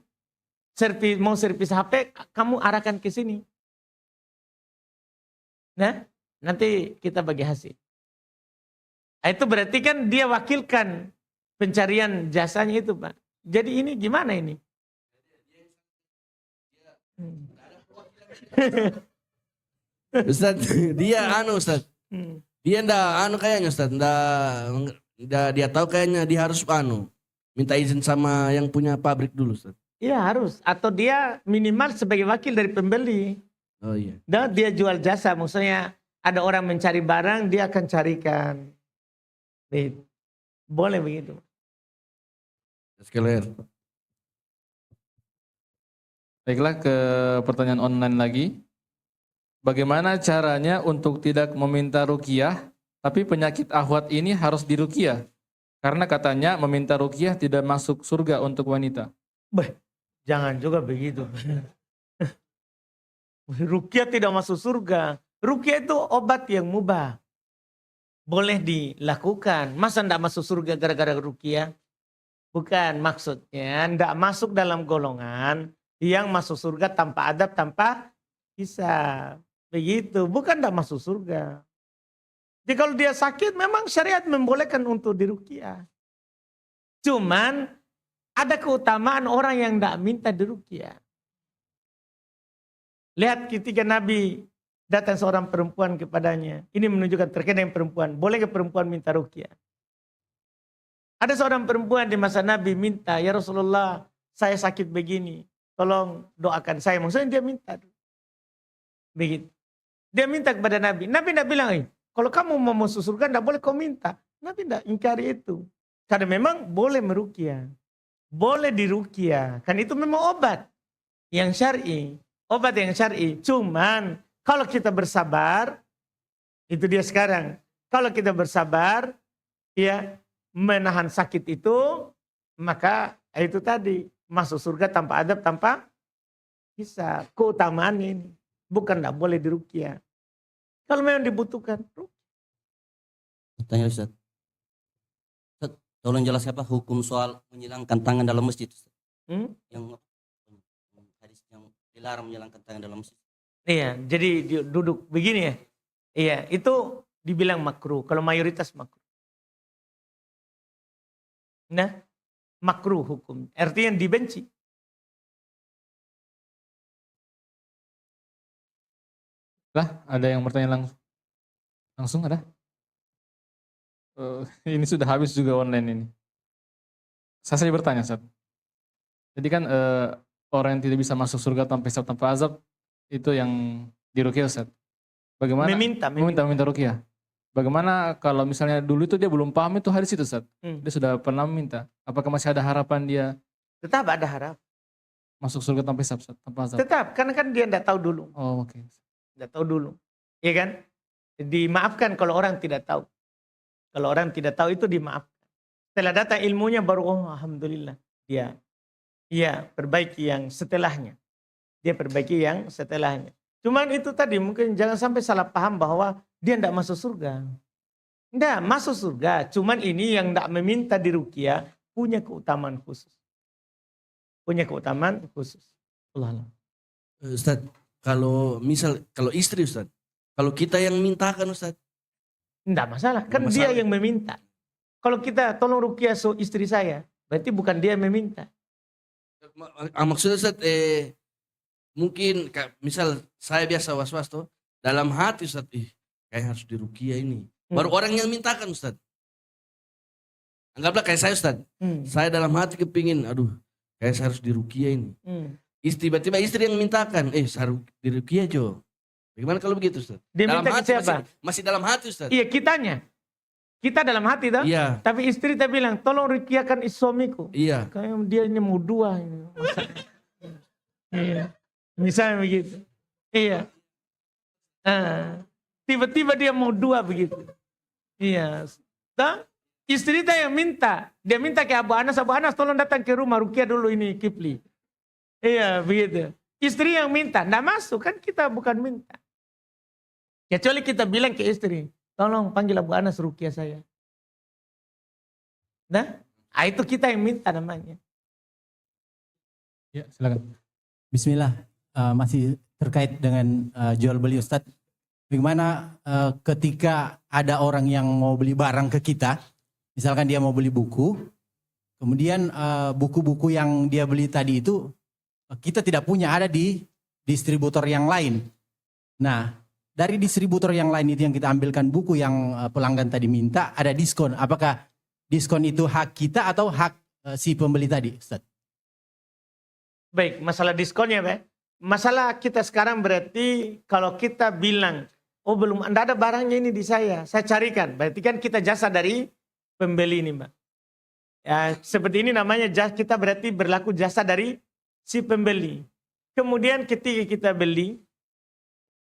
mau servis HP, kamu arahkan ke sini. Nah, nanti kita bagi hasil. Nah, itu berarti kan dia wakilkan pencarian jasanya itu, Pak. Jadi ini gimana ini? Ustaz, dia Ustaz. Dia ndak kayaknya Ustaz, ndak dia tahu kayaknya dia harus minta izin sama yang punya pabrik dulu Ustaz. Iya harus, atau dia minimal sebagai wakil dari pembeli. Oh iya. Dan dia jual jasa, maksudnya ada orang mencari barang, dia akan carikan. Boleh begitu. Clear. Baiklah, ke pertanyaan online lagi. Bagaimana caranya untuk tidak meminta ruqyah, tapi penyakit ahwat ini harus diruqyah? Karena katanya meminta ruqyah tidak masuk surga untuk wanita. Jangan juga begitu. Ruqyah tidak masuk surga. Ruqyah itu obat yang mubah. Boleh dilakukan. Masa tidak masuk surga gara-gara ruqyah? Bukan, maksudnya tidak masuk dalam golongan yang masuk surga tanpa adab, tanpa hisab. Begitu, bukan tidak masuk surga. Jadi kalau dia sakit memang syariat membolehkan untuk diruqyah. Cuman ada keutamaan orang yang tidak minta diruqyah. Lihat ketika Nabi datang seorang perempuan kepadanya. Ini menunjukkan terkait dengan perempuan. Boleh ke perempuan minta ruqyah? Ada seorang perempuan di masa Nabi minta, ya Rasulullah saya sakit begini. Tolong doakan saya. Maksudnya dia minta. Begitu. Dia minta kepada Nabi. Nabi tidak bilang, kalau kamu mau masuk surga tidak boleh kau minta. Nabi tidak ingkari itu. Karena memang boleh meruqyah. Boleh diruqyah. Kan itu memang obat yang syar'i. Obat yang syar'i. Cuman kalau kita bersabar, itu dia sekarang. Kalau kita bersabar, ya menahan sakit itu, maka itu tadi masuk surga tanpa adab, tanpa hisab. Keutamaan ini. Bukan tidak boleh diruqyah. Kalau memang dibutuhkan. Tanya Ustaz. Ustaz, tolong jelaskan apa hukum soal menyilangkan tangan dalam masjid Ustaz? Yang hadis yang dilarang menyilangkan tangan dalam masjid. Iya, jadi duduk begini ya. Iya, itu dibilang makruh. Kalau mayoritas makruh. Nah, makruh hukum. Artinya dibenci. Lah, ada yang bertanya langsung ada? Ini sudah habis juga online ini. Saya saja bertanya, Ustaz. Jadi kan orang yang tidak bisa masuk surga tanpa hisab tanpa azab itu yang diruqyah, Ustaz. Bagaimana? Meminta ruqyah. Bagaimana kalau misalnya dulu itu dia belum paham itu hadis itu, Ustaz. Dia sudah pernah meminta. Apakah masih ada harapan dia Tetap ada harap. masuk surga tanpa hisab, Ustaz, tanpa azab? Tetap, karena kan dia tidak tahu dulu. Oh, oke. Tidak tahu dulu. Iya kan? Dimaafkan kalau orang tidak tahu. Kalau orang tidak tahu itu dimaafkan. Setelah datang ilmunya baru, oh alhamdulillah. Dia perbaiki yang setelahnya. Dia perbaiki yang setelahnya. Cuman itu tadi mungkin jangan sampai salah paham bahwa dia tidak masuk surga. Tidak, masuk surga. Cuman ini yang tidak meminta diruqyah punya keutamaan khusus. Punya keutamaan khusus. Allah Allah. Ustaz, kalau istri Ustaz, kalau kita yang mintakan Ustaz. Tidak masalah, kan Nggak dia masalah. yang meminta. Kalau kita tolong ruqyah istri saya, berarti bukan dia yang meminta. Maksudnya Ustaz, mungkin misal saya biasa was-was tuh, dalam hati Ustaz, kayak harus diruqyah ini. Baru orang yang mintakan Ustaz. Anggaplah kayak saya Ustaz. Saya dalam hati kepingin, kayak saya harus diruqyah ini. Tiba-tiba istri yang mintakan, saya harus diruqyah Jo. Bagaimana kalau begitu Ustaz? Dia Dalam minta ke hati siapa? masih dalam hati Ustaz. Iya, kitanya. Kita dalam hati toh. Iya, Tapi istri tak bilang, tolong ruqyahkan suamiku. iya. Kayak dia ini mau dua. Ini. Iya. Misalnya begitu. Iya. Tiba-tiba dia mau dua begitu. Iya. Istri tak yang minta. Dia minta ke Abu Anas tolong datang ke rumah ruqyah dulu ini Kifli. Iya begitu. Istri yang minta. Nggak masuk kan kita bukan minta. Kecuali kita bilang ke istri, tolong panggil Abu Anas ruqyah saya. Nah, itu kita yang minta namanya. Ya, silakan. Bismillah, masih terkait dengan jual beli Ustadz. Bagaimana ketika ada orang yang mau beli barang ke kita, misalkan dia mau beli buku, kemudian buku-buku yang dia beli tadi itu kita tidak punya, ada di distributor yang lain. Nah, dari distributor yang lain itu yang kita ambilkan buku yang pelanggan tadi minta, ada diskon. Apakah diskon itu hak kita atau hak si pembeli tadi, Ustadz? Baik, masalah diskonnya, Pak. Masalah kita sekarang berarti kalau kita bilang, oh belum ada barangnya ini di saya carikan. Berarti kan kita jasa dari pembeli ini, Mbak. Ya, seperti ini namanya kita berarti berlaku jasa dari si pembeli. Kemudian ketika kita beli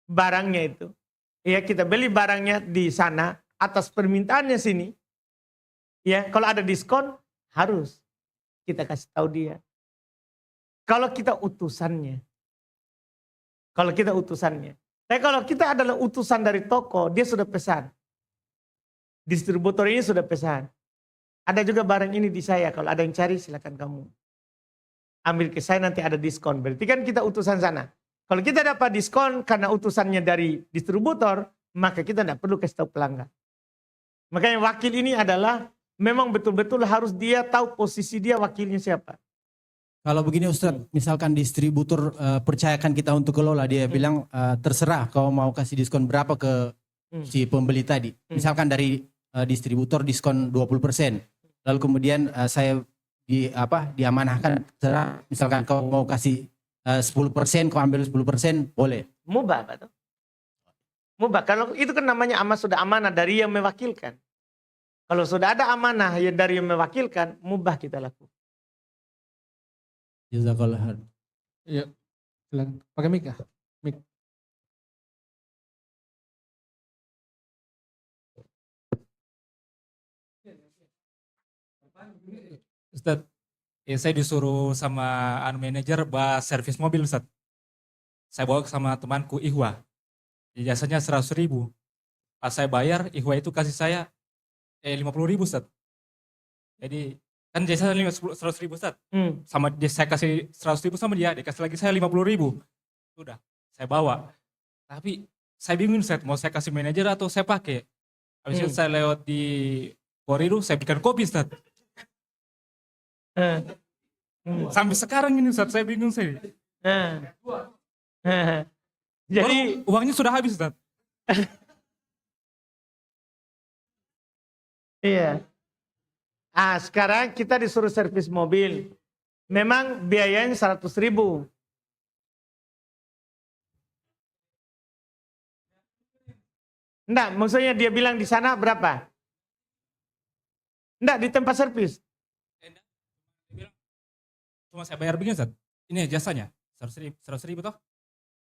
barangnya itu, ya kita beli barangnya di sana atas permintaannya sini. Ya, kalau ada diskon harus kita kasih tahu dia. Kalau kita utusannya. Tapi kalau kita adalah utusan dari toko, dia sudah pesan. Distributor ini sudah pesan. Ada juga barang ini di saya, kalau ada yang cari silakan kamu. Ambil ke saya nanti ada diskon. Berarti kan kita utusan sana. Kalau kita dapat diskon karena utusannya dari distributor, maka kita tidak perlu kasih tahu pelanggan. Makanya wakil ini adalah memang betul-betul harus dia tahu posisi dia wakilnya siapa. Kalau begini Ustadz, misalkan distributor percayakan kita untuk kelola, dia bilang terserah kau mau kasih diskon berapa ke si pembeli tadi. Misalkan dari distributor diskon 20%. Lalu kemudian saya diamanahkan, terserah misalkan kau mau kasih 10%, kau ambil 10%, boleh. Mubah, Pak. Mubah. Kalau itu kan namanya sudah amanah dari yang mewakilkan. Kalau sudah ada amanah yang dari yang mewakilkan, mubah kita lakukan. Jazakallah khair. Iya, silakan. Pakai mic ya? Mic. Ustadz, saya disuruh sama manajer bahas servis mobil Ustadz. Saya bawa sama temanku Ihwa. Jasanya 100.000. Pas saya bayar, Ihwa itu kasih saya 50.000 Ustadz. Jadi kan jasa 100.000 Ustadz. Sama dia, saya kasih 100.000 sama dia kasih lagi saya 50.000. Sudah, saya bawa. Tapi saya bingung Ustadz, mau saya kasih manajer atau saya pakai. Habis itu saya lewat di Koriru, saya berikan kopi Ustadz. Sampai sekarang ini Ustadz, saya bingung saya. Jadi Uangnya sudah habis Ustaz. iya. Sekarang kita disuruh servis mobil. Memang biayanya 100.000. Enggak, maksudnya dia bilang di sana berapa? Enggak, di tempat servis. Cuma saya bayar begini Ustaz. Ini jasanya 100.000 toh?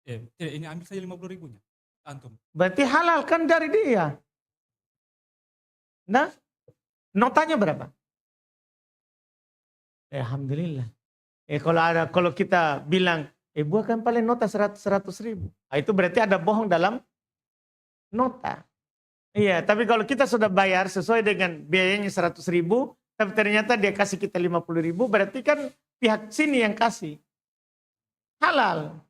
Tidak, ini ambil saja 50.000-nya. Antum. Berarti halal kan dari dia. Nah, notanya berapa? Alhamdulillah. Kalau kita bilang, buahkan paling nota 100.000. Itu berarti ada bohong dalam nota. Iya, tapi kalau kita sudah bayar sesuai dengan biayanya 100.000, tapi ternyata dia kasih kita 50.000, berarti kan pihak sini yang kasih. Halal.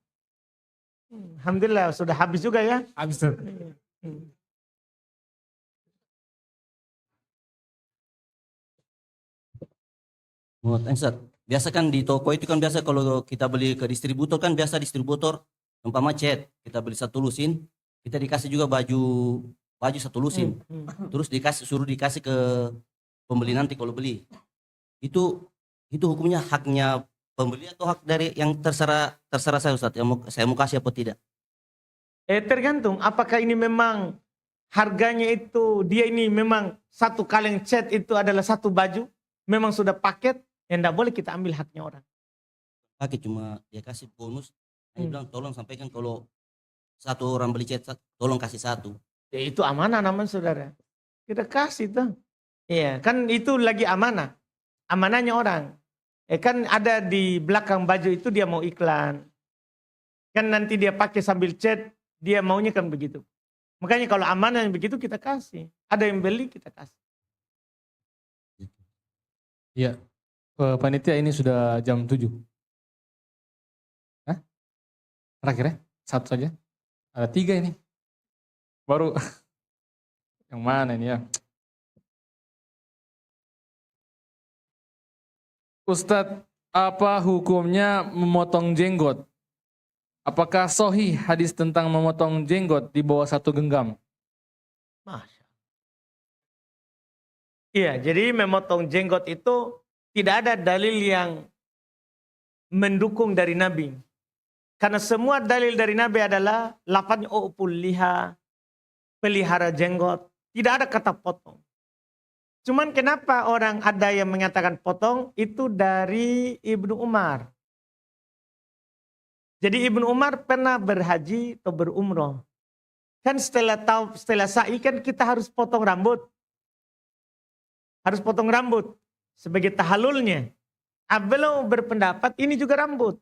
Alhamdulillah sudah habis juga ya. Habis Ustaz. Ustaz, biasa kan di toko itu kan biasa kalau kita beli ke distributor kan biasa distributor umpama cat, kita beli satu lusin, kita dikasih juga baju satu lusin. Terus suruh dikasih ke pembeli nanti kalau beli. Itu hukumnya haknya pembeli atau hak dari yang terserah saya Ustaz, yang saya mau kasih apa tidak? Tergantung apakah ini memang harganya itu dia ini memang satu kaleng cat itu adalah satu baju, memang sudah paket, yang tidak boleh kita ambil haknya orang. Pakai cuma dia kasih bonus. Dia bilang tolong sampaikan kalau satu orang beli cat, tolong kasih satu. Ya itu amanah namanya saudara. Kita kasih tuh. Iya, kan itu lagi amanah. Amanahnya orang. Kan ada di belakang baju itu dia mau iklan. Kan nanti dia pakai sambil cat, dia maunya kan begitu. Makanya kalau amanah yang begitu kita kasih. Ada yang beli kita kasih. Iya. Panitia ini sudah jam 7. Hah? Terakhir ya? Satu saja. Ada 3 ini. Baru. Yang mana ini ya? Ustadz, apa hukumnya memotong jenggot? Apakah sahih hadis tentang memotong jenggot di bawah 1 genggam? Masya. Iya, jadi memotong jenggot itu tidak ada dalil yang mendukung dari Nabi. Karena semua dalil dari Nabi adalah lafadznya u'ful liha, pelihara jenggot. Tidak ada kata potong. Cuman kenapa orang ada yang mengatakan potong itu dari Ibnu Umar. Jadi Ibnu Umar pernah berhaji atau berumroh. Kan setelah sa'i kan kita harus potong rambut. Harus potong rambut sebagai tahalulnya. Beliau berpendapat ini juga rambut.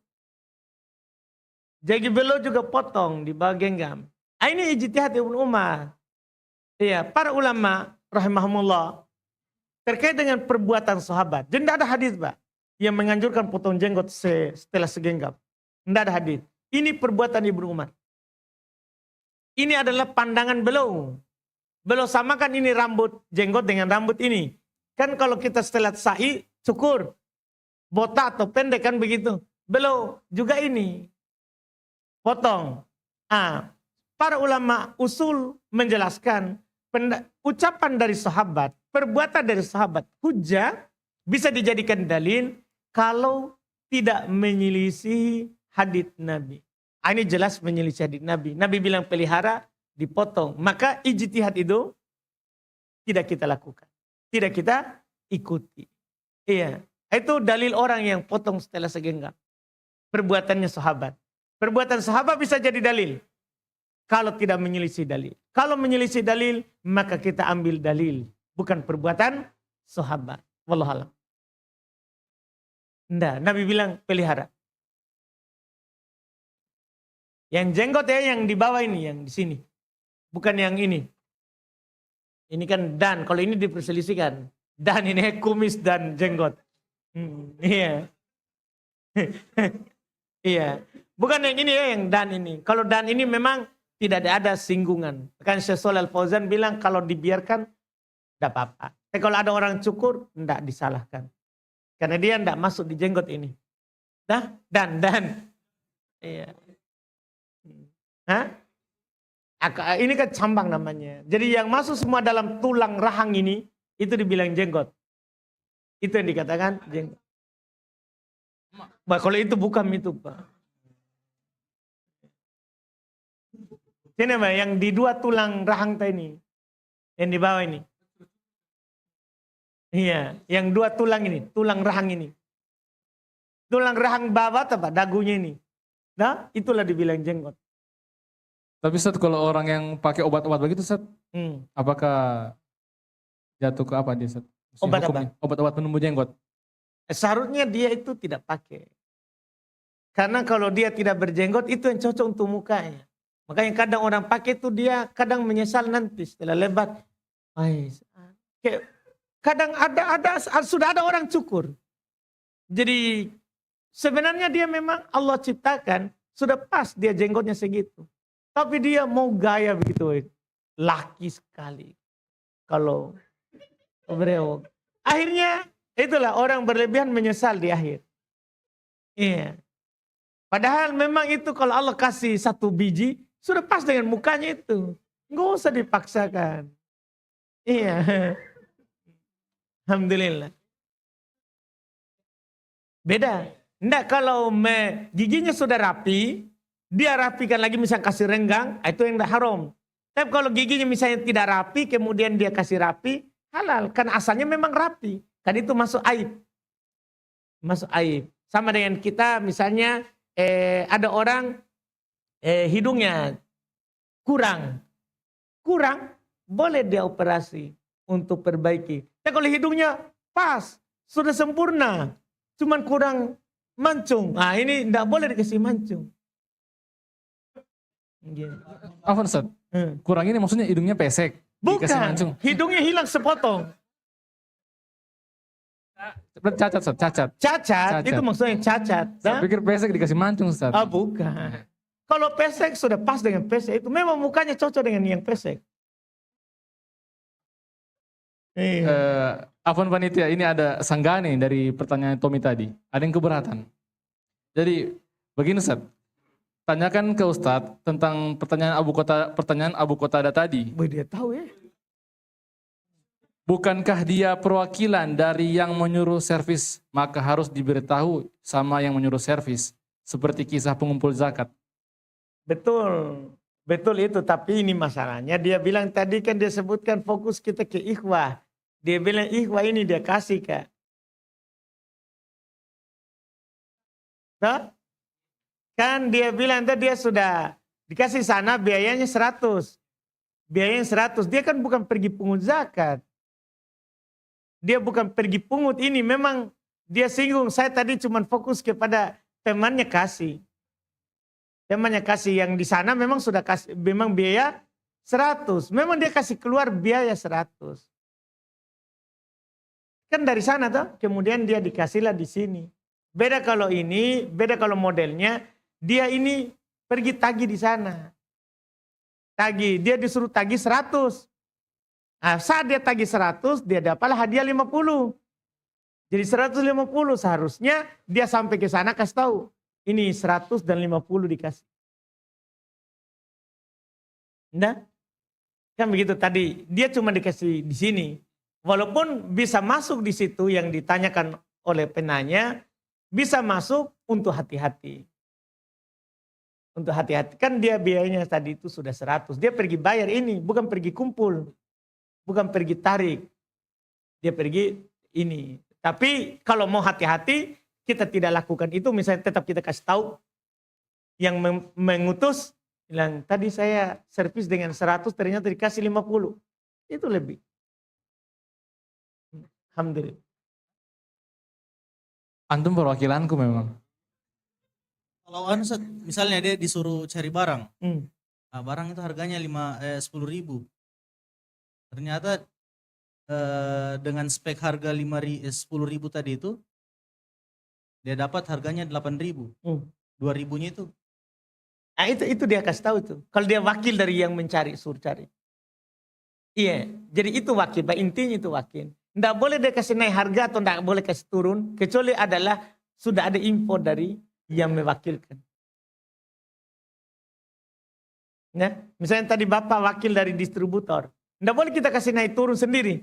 Jadi beliau juga potong di bawah genggam. Ini ijtihad Ibnu Umar. Iya, para ulama rahimahumullah terkait dengan perbuatan sahabat. Dan tidak ada hadis, Pak, yang menganjurkan potong jenggot setelah segenggam. Tidak ada hadis. Ini perbuatan Ibnu Umar. Ini adalah pandangan beliau. Beliau samakan ini rambut jenggot dengan rambut ini. Kan kalau kita setelah sa'i, cukur, botak atau pendek kan begitu. Beliau juga ini, potong. Para ulama usul menjelaskan ucapan dari sahabat, perbuatan dari sahabat, hujjah bisa dijadikan dalil kalau tidak menyelisih hadits Nabi. Ini jelas menyelisih hadits Nabi. Nabi bilang pelihara, dipotong. Maka ijtihad itu tidak kita lakukan. Tidak kita ikuti. Iya. Itu dalil orang yang potong setelah segenggam. Perbuatannya sahabat. Perbuatan sahabat bisa jadi dalil. Kalau tidak menyelisih dalil. Kalau menyelisih dalil, maka kita ambil dalil. Bukan perbuatan sahabat. Wallahualam. Enggak, Nabi bilang pelihara. Yang jenggot ya yang di bawah ini, yang di sini. Bukan yang ini. Ini kan dan, kalau ini diperselisihkan. Dan ini kumis dan jenggot. Iya. Iya. Bukan yang ini ya, yang dan ini. Kalau dan ini memang tidak ada singgungan. Kan Syekh Shalih Al Fauzan bilang kalau dibiarkan tidak apa-apa. Tapi kalau ada orang cukur, tidak disalahkan. Karena dia tidak masuk di jenggot ini. Dan. Iya. Hah? Ini kan cambang namanya. Jadi yang masuk semua dalam tulang rahang ini, itu dibilang jenggot. Itu yang dikatakan jenggot. Bah, kalau itu bukan itu, Pak. Sini, Pak, yang di dua tulang rahang tadi, yang di bawah ini. Iya, yang dua tulang ini, tulang rahang ini. Tulang rahang bawah apa? Dagunya ini. Nah, itulah dibilang jenggot. Tapi Ustaz, kalau orang yang pakai obat-obat begitu Ustaz, apakah jatuh ke apa dia Ustaz? Maksudnya Obat apa? hukumnya, obat-obat penumbuh jenggot. Seharusnya dia itu tidak pakai. Karena kalau dia tidak berjenggot, itu yang cocok untuk mukanya. Makanya kadang orang pakai itu dia kadang menyesal nanti setelah lebat. Kadang sudah ada orang cukur. Jadi sebenarnya dia memang Allah ciptakan, sudah pas dia jenggotnya segitu. Tapi dia mau gaya begitu, laki sekali. Kalau berewok. Akhirnya itulah orang berlebihan menyesal di akhir. Iya. Padahal memang itu kalau Allah kasih satu biji, sudah pas dengan mukanya itu. Nggak usah dipaksakan. Iya. Alhamdulillah. Beda. Enggak, kalau giginya sudah rapi, dia rapikan lagi misalnya kasih renggang, itu yang tidak haram. Tapi kalau giginya misalnya tidak rapi, kemudian dia kasih rapi, halal. Karena asalnya memang rapi. Kan itu masuk aib. Masuk aib. Sama dengan kita misalnya ada orang hidungnya kurang. Kurang, boleh dia operasi untuk perbaiki. Tapi kalau hidungnya pas, sudah sempurna, cuman kurang mancung. Nah ini tidak boleh dikasih mancung. Apa Ustaz? Kurang ini maksudnya hidungnya pesek. Dikasih mancung. Bukan, hidungnya hilang sepotong. Cacat Ustaz, cacat. Cacat, itu maksudnya cacat. Saya pikir pesek dikasih mancung Ustaz. Ah bukan. Kalau pesek sudah pas dengan pesek, itu memang mukanya cocok dengan yang pesek. Afwan panitia, ini ada sanggah nih dari pertanyaan Tommy tadi. Ada yang keberatan. Jadi begini Ustaz, tanyakan ke Ustadz tentang pertanyaan Abu Qatada tadi. Dia tahu ya. Bukankah dia perwakilan dari yang menyuruh servis, maka harus diberitahu sama yang menyuruh servis. Seperti kisah pengumpul zakat. Betul. Betul itu, tapi ini masalahnya. Dia bilang tadi kan dia sebutkan fokus kita ke ikhwah. Dia bilang ikhwah ini dia kasih Kak. Nah, kan dia bilang tadi dia sudah dikasih sana biayanya 100. Biayanya 100. Dia kan bukan pergi pungut zakat. Dia bukan pergi pungut ini. Memang dia singgung. Saya tadi cuma fokus kepada temannya kasih. Temannya kasih yang di sana memang sudah kasih. Memang biaya 100. Memang dia kasih keluar biaya 100. Kan dari sana tuh. Kemudian dia dikasihlah di sini. Beda kalau ini. Beda kalau modelnya. Dia ini pergi tagih di sana. Tagih. Dia disuruh tagih 100. Nah, saat dia tagih 100, dia dapatlah hadiah 50. Jadi 150 seharusnya dia sampai ke sana kasih tahu. Ini 100 dan 50 dikasih. Nah, kan begitu tadi. Dia cuma dikasih di sini. Walaupun bisa masuk di situ yang ditanyakan oleh penanya, bisa masuk untuk hati-hati. Untuk hati-hati. Kan dia biayanya tadi itu sudah 100. Dia pergi bayar ini, bukan pergi kumpul. Bukan pergi tarik. Dia pergi ini. Tapi kalau mau hati-hati, kita tidak lakukan itu. Misalnya tetap kita kasih tahu. Yang mengutus, bilang tadi saya servis dengan 100, ternyata dikasih 50. Itu lebih. Alhamdulillah. Antum perwakilanku memang. Kalau misalnya dia disuruh cari barang. Nah, barang itu harganya 10.000. Ternyata dengan spek harga 10.000 tadi itu, dia dapat harganya 8.000. 2.000-nya itu. Nah itu dia kasih tahu itu. Kalau dia wakil dari yang mencari, suruh cari. Iya, jadi itu wakil. Intinya itu wakil. Nggak boleh dia kasih naik harga atau nggak boleh kasih turun. Kecuali adalah sudah ada info dari yang mewakilkan. Ya, misalnya tadi Bapak wakil dari distributor. Nggak boleh kita kasih naik turun sendiri.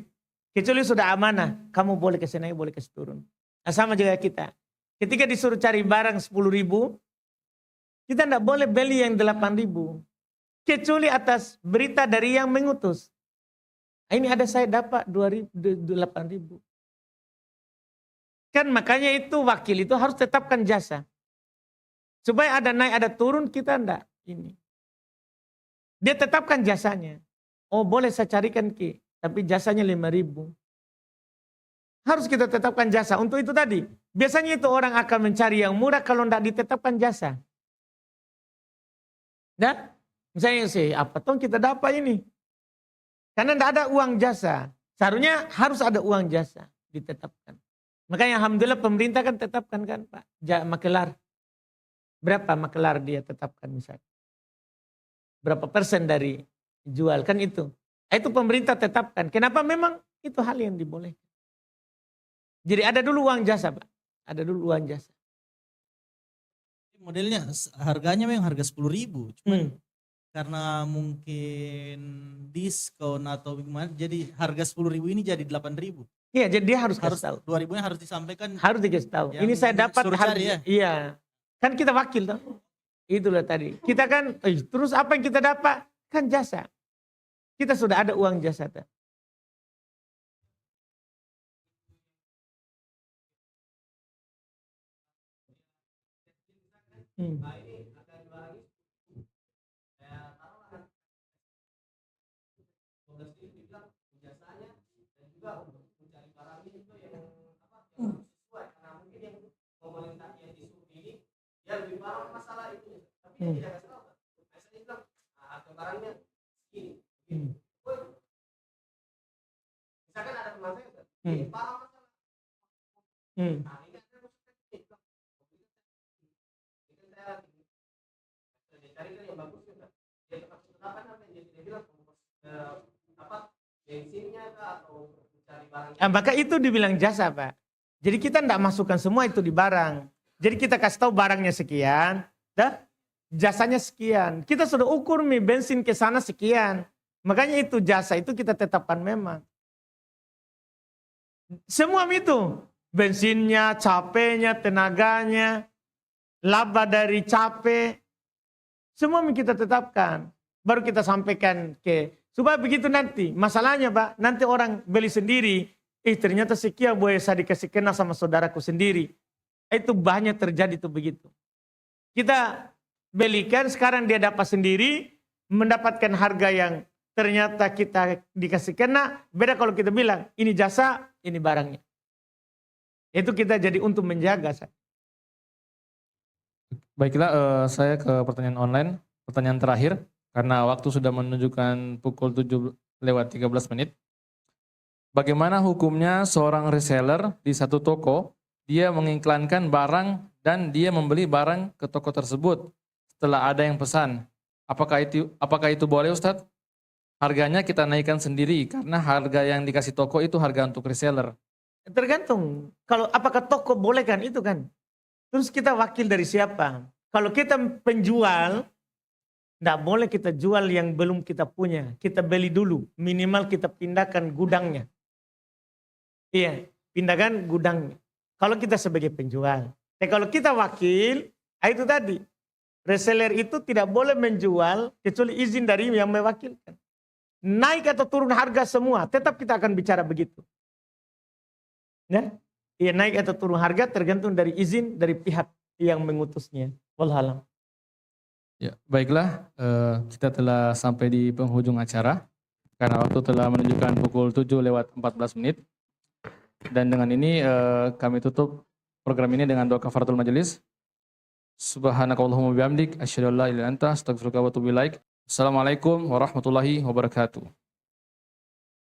Kecuali sudah amanah. Kamu boleh kasih naik, boleh kasih turun. Nah, sama juga kita. Ketika disuruh cari barang 10.000, kita nggak boleh beli yang 8.000. Kecuali atas berita dari yang mengutus. Nah, ini ada saya dapat 8.000. Kan makanya itu wakil itu harus tetapkan jasa. Supaya ada naik, ada turun, kita enggak. Ini. Dia tetapkan jasanya. Oh boleh saya carikan Ki, tapi jasanya 5.000. Harus kita tetapkan jasa. Untuk itu tadi, biasanya itu orang akan mencari yang murah kalau enggak ditetapkan jasa. Nah, misalnya sih, apa toh kita dapat ini? Karena enggak ada uang jasa. Seharusnya harus ada uang jasa ditetapkan. Makanya alhamdulillah pemerintah kan tetapkan kan Pak, makelar. Berapa makelar dia tetapkan misalnya. Berapa persen dari jual kan itu. Itu pemerintah tetapkan. Kenapa memang itu hal yang dibolehkan. Jadi ada dulu uang jasa Pak. Ada dulu uang jasa. Modelnya harganya memang harga 10.000. Cuman karena mungkin diskon atau gimana, jadi harga 10.000 ini jadi 8.000. Iya, jadi dia harus tahu. 2.000-nya harus disampaikan. Harus dikasih tahu. Yang Ini saya dapat suruh harga. cari ya? Iya. Kan kita wakil toh. Itulah tadi. Kita kan, terus apa yang kita dapat? Kan jasa. Kita sudah ada uang jasa. Toh. Nah, maka itu dibilang jasa Pak. Jadi kita tidak masukkan semua itu di barang. Jadi kita kasih tahu barangnya sekian, dah jasanya sekian. Kita sudah ukur nih bensin ke sana sekian. Makanya itu jasa itu kita tetapkan memang. Semua itu, bensinnya, capeknya, tenaganya, laba dari capek, semua kita tetapkan. Baru kita sampaikan supaya begitu nanti. Masalahnya Pak, nanti orang beli sendiri, ternyata sekian boleh saya dikasih kena sama saudaraku sendiri. Itu banyak terjadi tuh begitu. Kita belikan, sekarang dia dapat sendiri, mendapatkan harga yang ternyata kita dikasih kena. Beda kalau kita bilang, ini jasa, ini barangnya. Itu kita jadi untuk menjaga. Baiklah, saya ke pertanyaan online. Pertanyaan terakhir, karena waktu sudah menunjukkan pukul 7:13. Bagaimana hukumnya seorang reseller di satu toko, dia mengiklankan barang dan dia membeli barang ke toko tersebut setelah ada yang pesan. Apakah itu boleh Ustadz? Harganya kita naikkan sendiri karena harga yang dikasih toko itu harga untuk reseller. Tergantung. Kalau apakah toko boleh kan itu kan. Terus kita wakil dari siapa? Kalau kita penjual, tidak boleh kita jual yang belum kita punya. Kita beli dulu. Minimal kita pindahkan gudangnya. Iya, pindahkan gudangnya. Kalau kita sebagai penjual. Tapi kalau kita wakil, itu tadi. Reseller itu tidak boleh menjual kecuali izin dari yang mewakilkan. Naik atau turun harga semua, tetap kita akan bicara begitu. Ya, iya naik atau turun harga tergantung dari izin dari pihak yang mengutusnya. Wallahualam. Ya, baiklah, kita telah sampai di penghujung acara karena waktu telah menunjukkan pukul 7:14. Dan dengan ini kami tutup program ini dengan doa kafaratul majelis. Subhanakallahumma bihamdik asyhadu an la ilaha illa anta astaghfiruka wa atubu ilaik. Assalamualaikum warahmatullahi wabarakatuh.